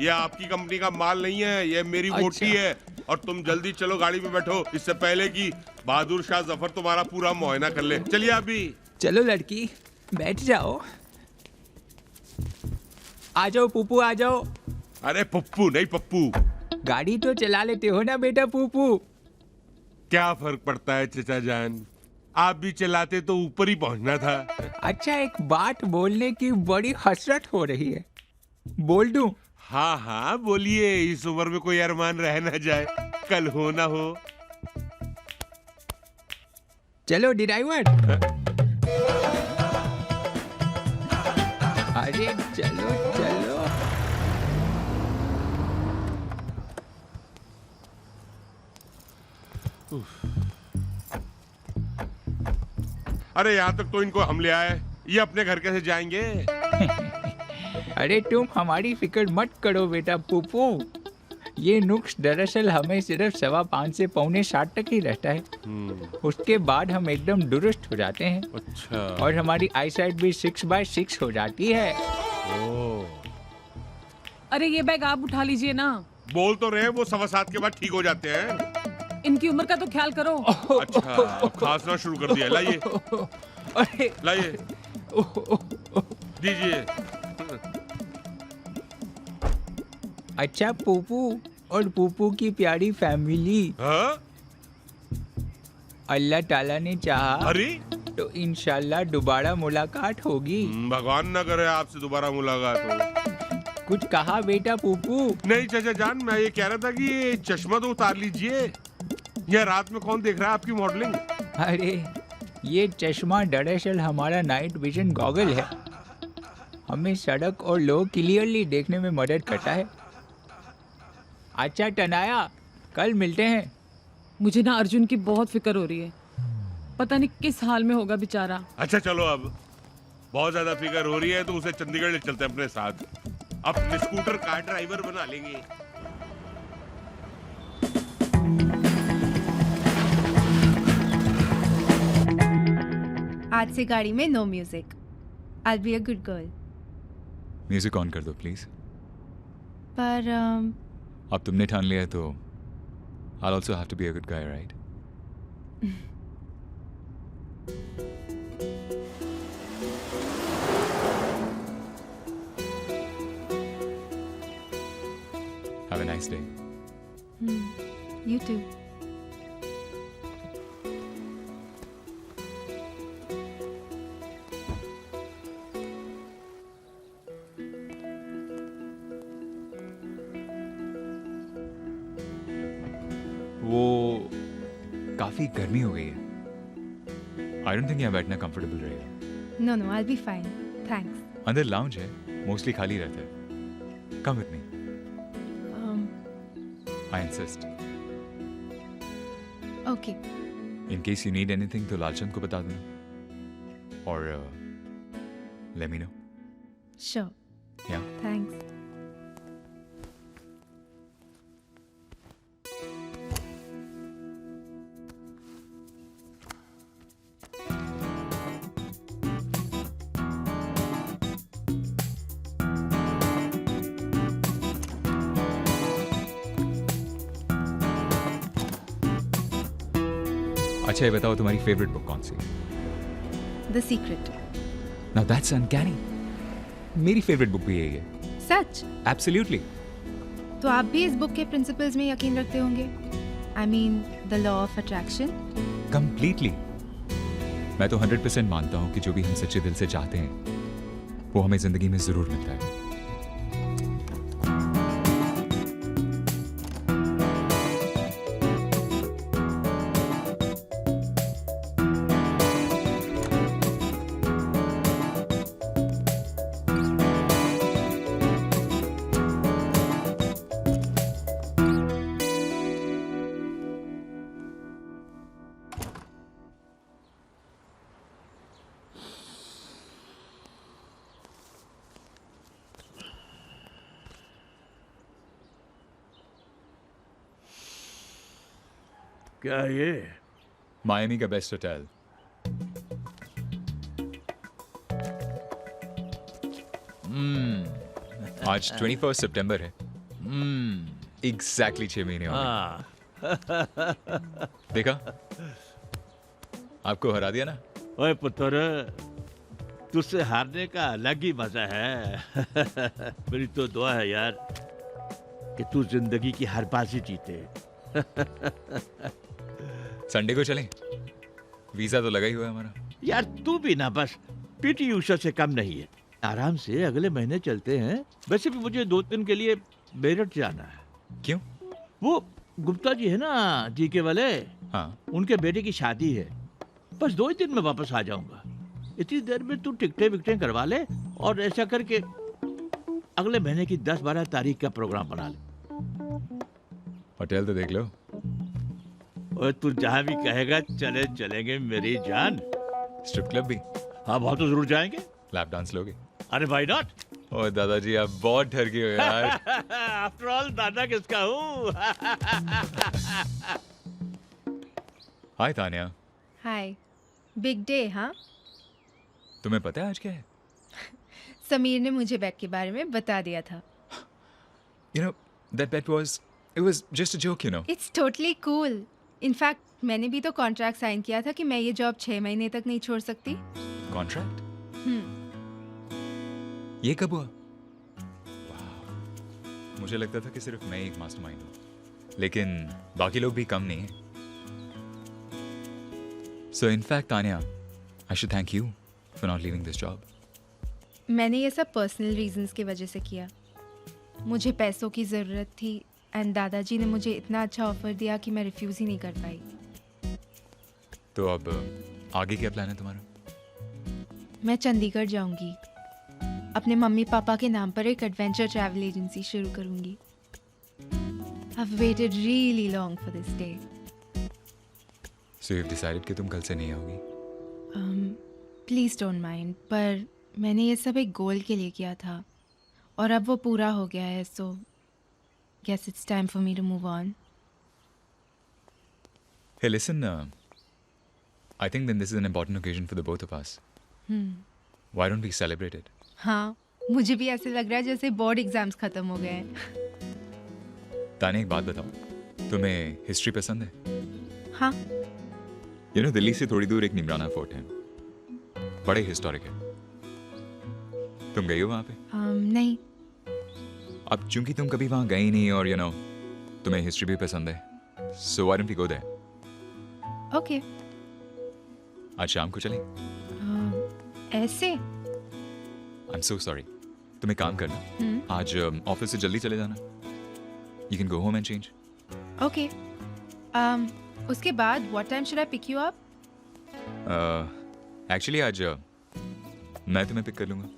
ये आपकी कंपनी का माल नहीं है, ये मेरी मोटी है। और तुम जल्दी चलो गाड़ी में बैठो, इससे पहले कि बहादुर शाह जफर तुम्हारा पूरा मुआयना कर ले। चलिए अभी। चलो लड़की बैठ जाओ, आ जाओ पुप्पू आ जाओ। अरे पप्पू नहीं पप्पू। गाड़ी तो चला लेते हो ना बेटा पुप्पू। क्या फर्क पड़ता है चचा जान, आप भी चलाते तो ऊपर ही पहुंचना था। अच्छा एक बात बोलने की बड़ी हसरत हो रही है, बोल दूं? हाँ हाँ बोलिए, इस उम्र में कोई अरमान रह ना जाए, कल हो ना हो। चलो ड्राइवर। अरे चलो चलो। अरे यहाँ तक तो इनको हम ले आए, ये अपने घर कैसे जाएंगे? अरे तुम हमारी फिक्र मत करो बेटा पुप्पू, ये नुक्स दरअसल हमें सिर्फ 5:15 से 6:45 तक ही रहता है। उसके बाद हम एकदम दुरुस्त हो जाते हैं। अच्छा। और हमारी आई साइट भी 6/6 हो जाती है। अरे ये बैग आप उठा लीजिए ना। बोल तो रहे वो 7:15 के बाद ठीक हो जाते हैं। इनकी उम्र का तो ख्याल करो। अच्छा अब खांसना शुरू कर दिया, लाइए लाइए दीजिए। अच्छा पुप्पू और पुप्पू की प्यारी फैमिली, अल्लाह ताला ने चाहा अरे तो इंशाल्लाह दोबारा मुलाकात होगी। भगवान ना करे आपसे दोबारा मुलाकात हो। कुछ कहा बेटा पुप्पू? नहीं चाचा जान, मैं ये कह रहा था कि ये चश्मा तो उतार लीजिए, यह रात में कौन देख रहा है आपकी मॉडलिंग? अरे ये चश्मा दरअसल हमारा नाइट विजन गॉगल है, हमें सड़क और लोग क्लियरली देखने में मदद करता है। अच्छा टनाया, कल मिलते हैं। मुझे ना अर्जुन की बहुत फिक्र हो रही है, पता नहीं किस हाल में होगा बेचारा। अच्छा चलो, अब बहुत ज्यादा फिक्र हो रही है तो उसे चंडीगढ़ ले चलते हैं अपने साथ, अपने स्कूटर कार ड्राइवर बना लेंगे। आज से गाड़ी में no music. I will be a good girl. Music on कर दो प्लीज। पर अब तुमने ठान लिया है तो I'll also have to be a good guy, right? Have a nice day. You too. वो काफी गर्मी हो गई है. I don't think यहाँ बैठना comfortable रहेगा. No, no, I'll be fine. Thanks. अंदर लाउंज है, मोस्टली खाली रहता है. Come with me. I insist. Okay. In case you need anything, तो लालचंद को बता देना. Or let me know. Sure. Yeah. Thanks. अच्छा ये बताओ तुम्हारी फेवरेट बुक कौन सी? The Secret. Now that's uncanny. मेरी फेवरेट बुक भी यही है. सच? Absolutely. तो आप भी इस बुक के प्रिंसिपल्स में यकीन रखते होंगे? I mean, the law of attraction. Completely. मैं तो 100% मानता हूँ कि जो भी हम सच्चे दिल से चाहते हैं वो हमें जिंदगी में जरूर मिलता है. क्या ये? मायामी का बेस्ट होटल. आज 21 सितंबर है. एग्जैक्टली 6 महीने हो गए. देखा? आपको हरा दिया ना. ओए पुत्र, तुझसे हारने का अलग ही मजा है. मेरी तो दुआ है यार कि तू जिंदगी की हर बाजी जीते. संडे को चलें? वीजा तो लगा ही हुआ है हमारा. यार तू भी ना बस पीटी उषा से कम नहीं है. आराम से अगले महीने चलते हैं. वैसे भी मुझे 2 दिन के लिए मेरठ जाना है. क्यों? वो गुप्ता जी है ना, जीके वाले. हाँ. उनके बेटे की शादी है. बस 2 ही दिन में वापस आ जाऊंगा. इतनी देर में तू टिकटें विकटें करवा ले और ऐसा करके अगले महीने की 10-12 तारीख का प्रोग्राम बना ले. होटल तो देख लो. और तू जहाँ भी कहेगा चलेंगे मेरी जान. स्ट्रिप क्लब भी? हाँ बहुत तो जरूर जाएंगे. लैप डांस लोगे? अरे व्हाई नॉट. ओह दादाजी आप बहुत ठर गए हो यार. आफ्टर ऑल दादा किसका हूँ. हाय तानिया. हाय. बिग डे हाँ? तुम्हें पता है आज क्या है? समीर ने मुझे बैग के बारे में बता दिया था. You know that bet was just a joke, you know. It's totally cool. In fact, मैंने भी तो कॉन्ट्रैक्ट साइन किया था कि मैं ये जॉब 6 महीने तक नहीं छोड़ सकती. कॉन्ट्रैक्ट? ये कब हुआ? मुझे लगता था कि सिर्फ मैं एक मास्टरमाइंड हूँ, लेकिन बाकी लोग भी कम नहीं हैं. So in fact, Tanya, I should thank you for not leaving this job. मैंने ये सब पर्सनल रीजंस की वजह से किया. मुझे पैसों की ज़रूरत थी एंड दादाजी ने मुझे इतना अच्छा ऑफर दिया कि मैं रिफ्यूज़ ही नहीं कर पाई. तो अब आगे क्या प्लान है तुम्हारा? मैं चंडीगढ़ जाऊंगी. अपने मम्मी पापा के नाम पर एक एडवेंचर ट्रैवल एजेंसी शुरू करूंगी. I've waited really long for this day. So you've decided कि तुम कल से नहीं आओगी? Please don't mind, पर मैंने ये सब एक गोल के लिए किया था और अब वो पूरा हो गया है, so guess it's time for me to move on. Hey, listen, I think then this is an important occasion for the both of us. Why don't we celebrate it? हाँ, मुझे भी ऐसे लग रहा है जैसे बोर्ड एग्जाम्स खत्म हो गए हैं. ताने एक बात बताओ, तुम्हें हिस्ट्री पसंद है? हाँ. You know, दिल्ली से थोड़ी दूर एक निमराना फोर्ट है, बड़े हिस्टोरिक है। तुम गई हो वहां पे? नहीं। अब चूंकि तुम कभी वहां गई नहीं और तुम्हें हिस्ट्री भी पसंद है, so why don't we go there? Okay. आज शाम को चलें? ऐसे? I'm so sorry. तुम एक काम करना, आज ऑफिस से जल्दी चले जाना। You can go home and change. Okay. उसके बाद what time should I pick you up? Actually आज मैं तुम्हें पिक कर लूंगा,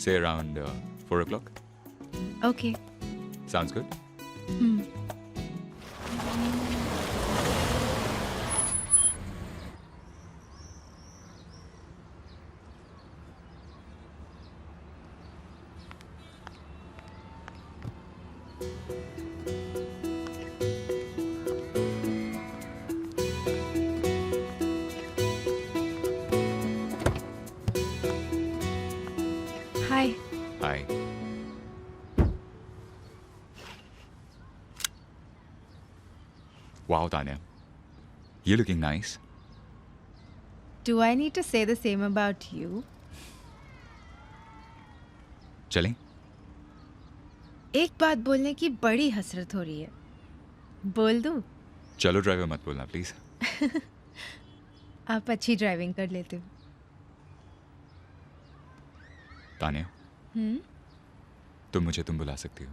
say around 4 o'clock. Okay. Sounds good? Hi. Hi. Wow, Tanya. You're looking nice. Do I need to say the same about you? चलें? एक बात बोलने की बड़ी हसरत हो रही है, बोल दूं? चलो ड्राइवर मत बोलना प्लीज। आप अच्छी ड्राइविंग कर लेते हो। तान्या, तुम मुझे तुम बुला सकती हो।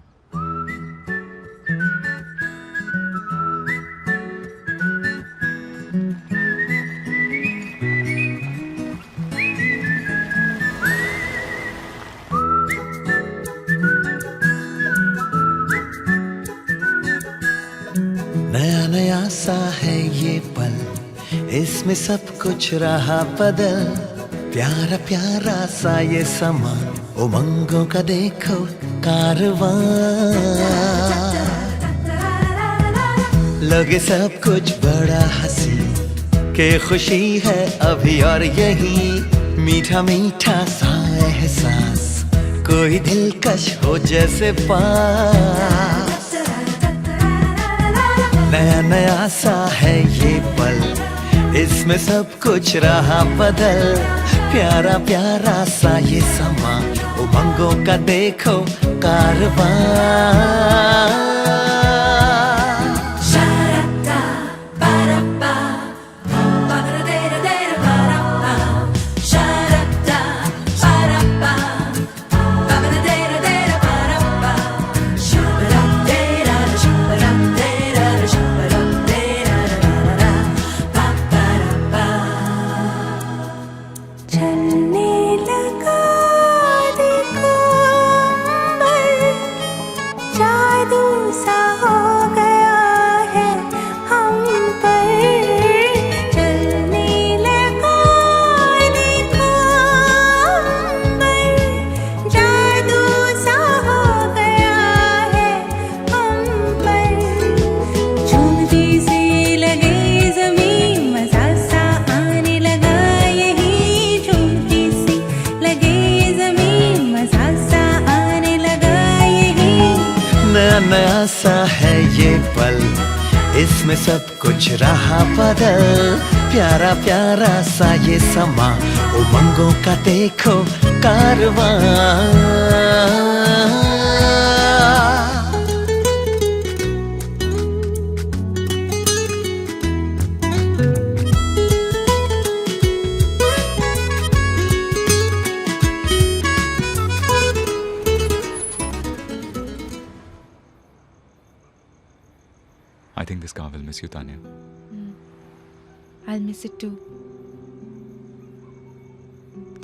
नया नया सा है ये पल, इसमें सब कुछ रहा बदल। प्यारा प्यारा सा ये समा, उमंगों का देखो कारवां। लगे सब कुछ बड़ा हंसी, के खुशी है अभी और यही। मीठा मीठा सा एहसास, कोई दिलकश हो जैसे पास। नया नया सा है ये पल, इसमें सब कुछ रहा बदल। प्यारा प्यारा सा ये समा, उमंगों का देखो कारवां। नया सा है ये पल, इसमें सब कुछ रहा बदल। प्यारा प्यारा सा ये समा, उमंगों का देखो कारवां। I think this car will miss you, Tanya. I'll miss it too.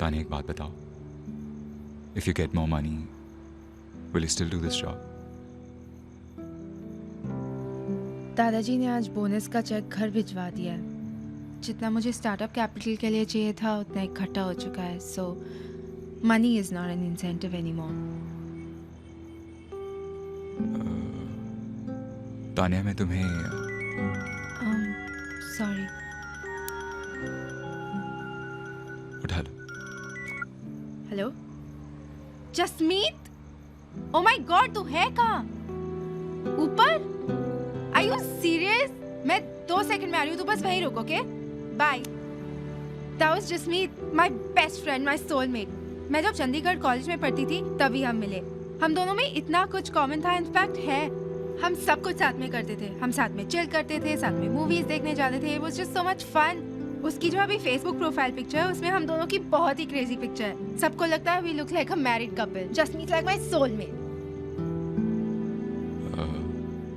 Tanya, एक बात बताओ, if you get more money, will you still do this job? दादाजी ने आज बोनस का चेक घर भिजवा दिया है। जितना मुझे स्टार्टअप कैपिटल के लिए चाहिए था उतना इकट्ठा हो चुका है, so money is not an incentive anymore. Tanya, मैं तुम्हें सॉरी। उठा लो। Hello Jasmeet, oh my god, तू है कहाँ? ऊपर? Are you serious? मैं 2 सेकंड में आ रही हूँ, तू बस वहीं रुक, okay? Bye. That was Jasmeet, my best friend, my soulmate. मैं जब चंडीगढ़ कॉलेज में पढ़ती थी तभी हम मिले। हम दोनों में इतना कुछ कॉमन था, इनफैक्ट है। हम सब कुछ साथ में करते थे, हम साथ में चिल करते थे, साथ में मूवीज देखने जाते थे। It was just so much fun. उसकी जो अभी फेसबुक प्रोफाइल पिक्चर है उसमें हम दोनों की बहुत ही क्रेजी पिक्चर है। सबको लगता है we look like a married couple. Jasmeet like my soulmate.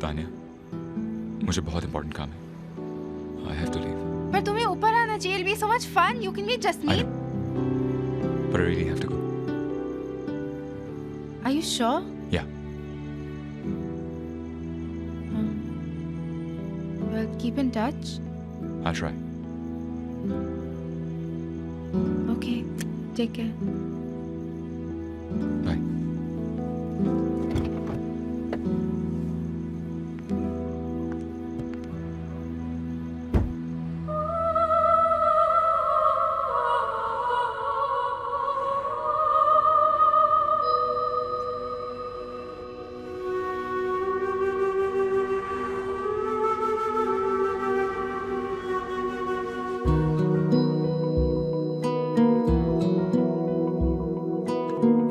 Tanya, मुझे बहुत इंपॉर्टेंट काम है। I have to leave. पर तुम्हें ऊपर आना चाहिए। It'll be so much fun. You can meet Jasmeet. But I really have to go. Are you sure? Yeah. Well, keep in touch. I'll try. Okay. Take care. Bye.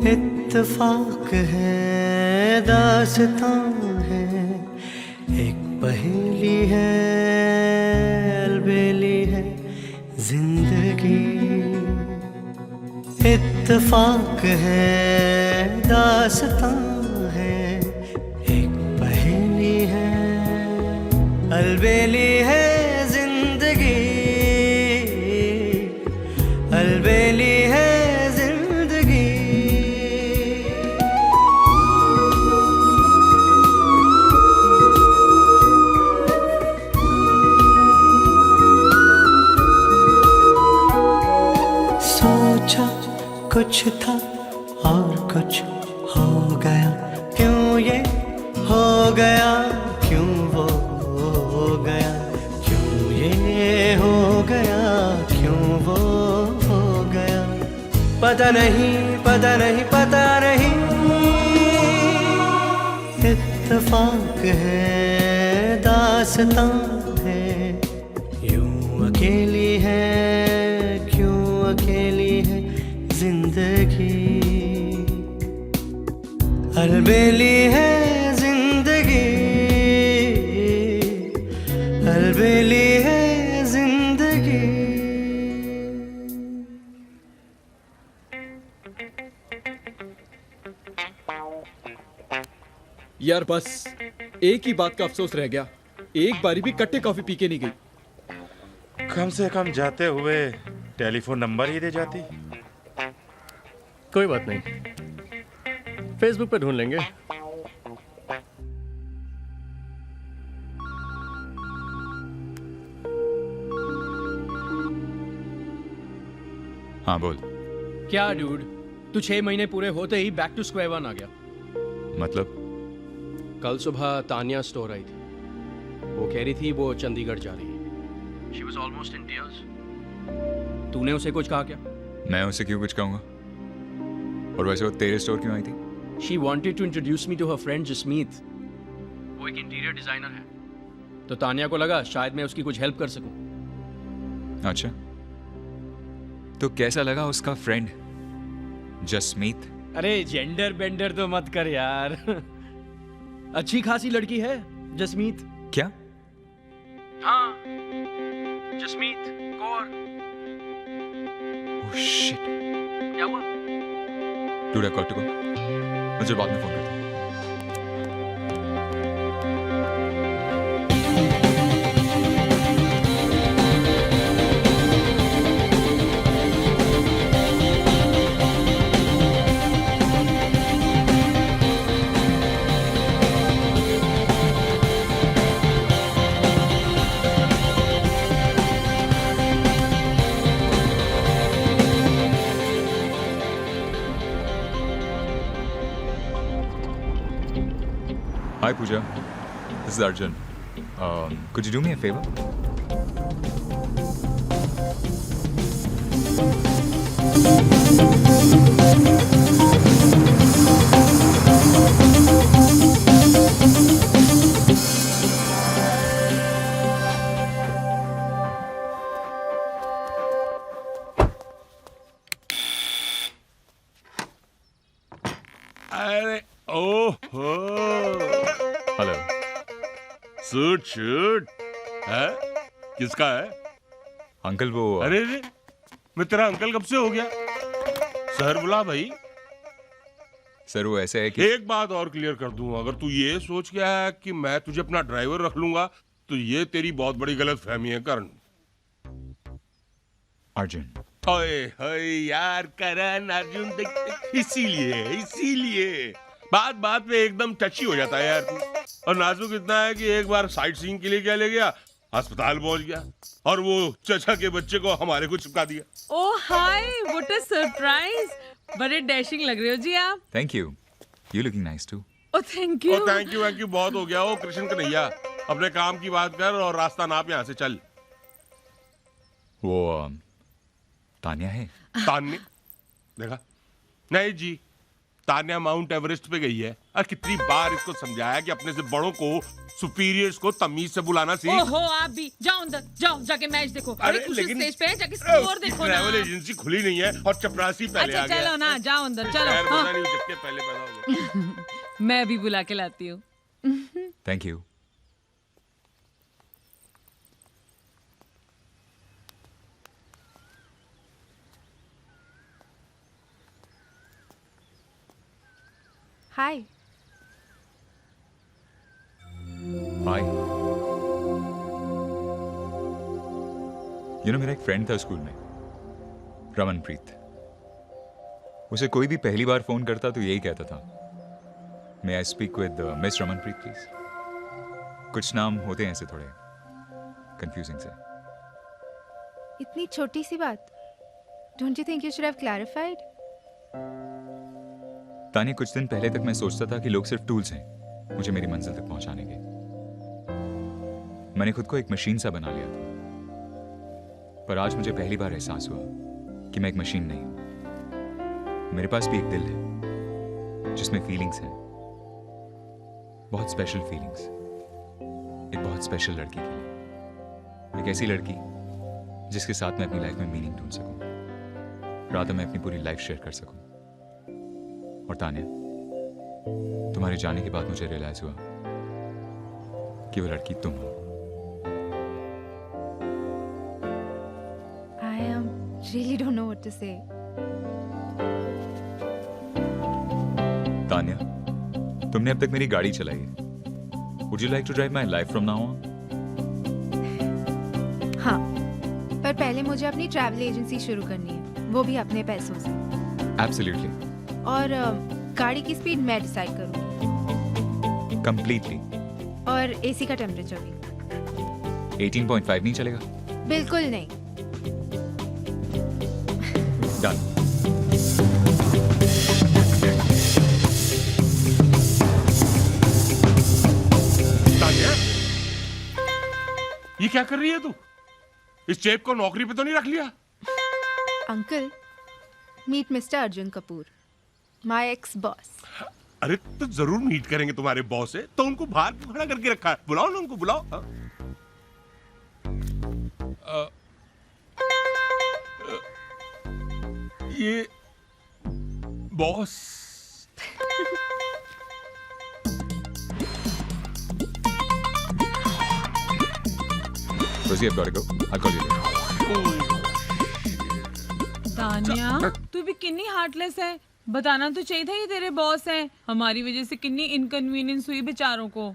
इत्तेफाक है, दास्तां है, एक पहेली है, अलबेली है जिंदगी। इत्तेफाक है, दास्तां है, एक पहेली है, अलबेली है जिंदगी, अलबेली है जिंदगी। सोचा कुछ था और कुछ हो गया, क्यों ये हो गया, क्यों वो हो गया, क्यों ये हो गया, क्यों वो हो गया, पता नहीं, पता नहीं, पता नहीं। इत्तेफाक है, दास्तां है, यूं अकेली है, क्यों अकेली है जिंदगी, अलबेली है जिंदगी, अलबेली है जिंदगी। यार बस एक ही बात का अफसोस रह गया, एक बारी भी कट्टे कॉफी पी के नहीं गई। कम से कम जाते हुए टेलीफोन नंबर ही दे जाती। कोई बात नहीं, फेसबुक पे ढूंढ लेंगे। हाँ बोल। क्या डूड, तू 6 महीने पूरे होते ही बैक टू स्क्वायर वन आ गया। मतलब? कल सुबह तानिया स्टोर आई थी, वो कह रही थी वो चंडीगढ़ जा रही है। She was almost in tears. तूने उसे कुछ कहा क्या? मैं उसे क्यों कुछ कहूँगा? और वैसे वो तेरे स्टोर क्यों आई थी? She wanted to introduce me to her friend Jasmeet. वो एक इंटीरियर डिजाइनर है, तो तानिया को लगा शायद मैं उसकी कुछ हेल्प कर सकूं। अच्छा, तो कैसा लगा उसका फ्रेंड जसमीत? अरे जेंडर बेंडर तो मत कर यार। अच्छी खासी लड़की है जसमीत। क्या? हाँ, जसमीत कौर। ओह शिट। क्या हुआ? Dude I got to go. मुझे बाद में फोन करता हूँ। Hi Pooja, this is Arjun. Could you do me a favor? अरे ओहो, हेलो। सूट शूट है? किसका है? अंकल वो अरे रे, मैं तेरा अंकल कब से हो गया? सर बुला भाई। सर वो ऐसा है कि एक बात और क्लियर कर दूं, अगर तू ये सोच के आया कि मैं तुझे अपना ड्राइवर रख लूंगा तो ये तेरी बहुत बड़ी गलतफहमी है करण। अर्जुन। ओए होए यार करण, अर्जुन देख, इसीलिए बात बात पे एकदम टची हो जाता है यार तू। और नाजुक इतना है कि एक बार साइट सीइंग के लिए क्या ले गया, अस्पताल पहुंच गया और वो चचा के बच्चे को हमारे को चिपका दिया। Oh hi, what a surprise. बड़े डैशिंग लग रहे हो जी आप। Thank you, you looking nice too. Oh thank you. Thank you बहुत हो गया। ओ कृष्ण कन्हैया, अपने काम की बात कर और रास्ता नाप, यहाँ से चल। वो तान्या है? तान्या? देखा नहीं जी, तान्या माउंट एवरेस्ट पे गई है। और कितनी बार इसको समझाया कि अपने से बड़ों को, सुपीरियर्स को तमीज से बुलाना सीख। ओहो, आप भी जाओ अंदर, जाओ जाके मैच देखो। अरे खुशी लेकिन स्टेज पे है, जाके स्कोर देखो ना। ट्रैवल एजेंसी खुली नहीं है और चपरासी पहले अच्छा आ गया। चलो ना, जाओ अंदर चलो। खैर, हाँ। पता नहीं वो चक्के पहले पैदा हो गए। मैं भी बुला के लाती हूँ। Thank you. हाय। हाय। मेरा एक फ्रेंड था स्कूल में, रमनप्रीत। उसे कोई भी पहली बार फोन करता तो यही कहता था, may I speak with miss Ramanpreet please. कुछ नाम होते हैं ऐसे थोड़े कंफ्यूजिंग से। इतनी छोटी सी बात, don't you think you should have clarified? Tanya, कुछ दिन पहले तक मैं सोचता था कि लोग सिर्फ टूल्स हैं मुझे मेरी मंजिल तक पहुंचाने के। मैंने खुद को एक मशीन सा बना लिया था, पर आज मुझे पहली बार एहसास हुआ कि मैं एक मशीन नहीं हूं। मेरे पास भी एक दिल है जिसमें फीलिंग्स हैं, बहुत स्पेशल फीलिंग्स। एक बहुत स्पेशल लड़की के लिए, एक ऐसी लड़की जिसके साथ मैं अपनी लाइफ में मीनिंग ढूंढ सकूं, रात में अपनी पूरी लाइफ शेयर कर सकूं। और तान्या, तुम्हारे जाने के बाद मुझे रियलाइज हुआ कि वो लड़की तुम हो। I really don't know what to say. Tanya, तुमने अब तक मेरी गाड़ी चलाई है। Would you like to drive my life from now on? हाँ, पर पहले मुझे अपनी ट्रैवल एजेंसी शुरू करनी है, वो भी अपने पैसों से। Absolutely. और गाड़ी की स्पीड मैं डिसाइड करूँगी। Completely. और एसी का टेम्परेचर भी। 18.5 नहीं चलेगा? बिल्कुल नहीं। Done. तान्या, ये क्या कर रही है तू? इस चेप को नौकरी पे तो नहीं रख लिया? Uncle, meet mister Arjun Kapoor, my ex boss. अरे तो जरूर मीट करेंगे तुम्हारे बॉस से, तो उनको बाहर क्यों खड़ा करके रखा है? बुलाओ ना उनको, बुलाओ। हाँ? ये boss Rosie, I've got to go. I'll call you later. Tanya, तू भी कितनी हार्टलेस है। बताना तो चाहिए था ये तेरे बॉस हैं। हमारी वजह से कितनी इनकन्वीनियंस हुई बेचारों को।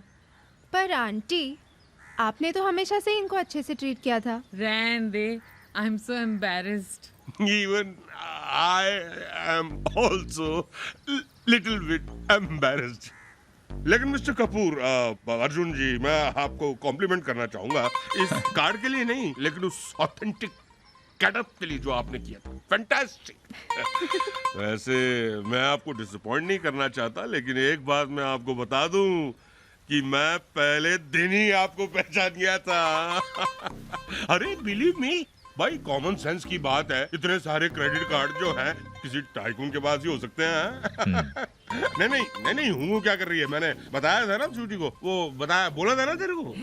पर आंटी, आपने तो हमेशा से इनको अच्छे से ट्रीट किया था। रहने दे, I am so embarrassed. Even I am also little bit embarrassed. लेकिन मिस्टर कपूर, अर्जुन जी, मैं आपको कॉम्प्लीमेंट करना चाहूंगा इस कार्ड के लिए नहीं, लेकिन उस ऑथेंटिक गेटअप के लिए जो आपने किया था। फैंटास्टिक। वैसे मैं आपको डिसअपॉइंट नहीं करना चाहता, लेकिन एक बात मैं आपको बता दूं कि मैं पहले दिन ही आपको पहचान गया था। अरे बिलीव मी भाई, कॉमन सेंस की बात है। इतने सारे क्रेडिट कार्ड जो हैं किसी टाइकून के पास ही हो सकते हैं। नहीं हूँ क्या कर रही है? मैंने बताया था ना स्वीटी को, वो बताया, बोला था ना तेरे को।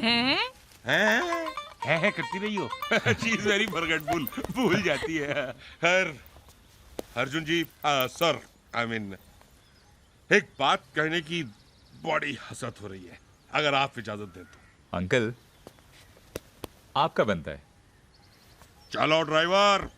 है करती रही हो। शी इज वेरी फॉरगेटफुल, भूल जाती है। हर अर्जुन जी, सर, आई मीन एक बात कहने की बड़ी हसरत हो रही है, अगर आप इजाजत दें तो। अंकल, आपका बनता है। चलो ड्राइवर।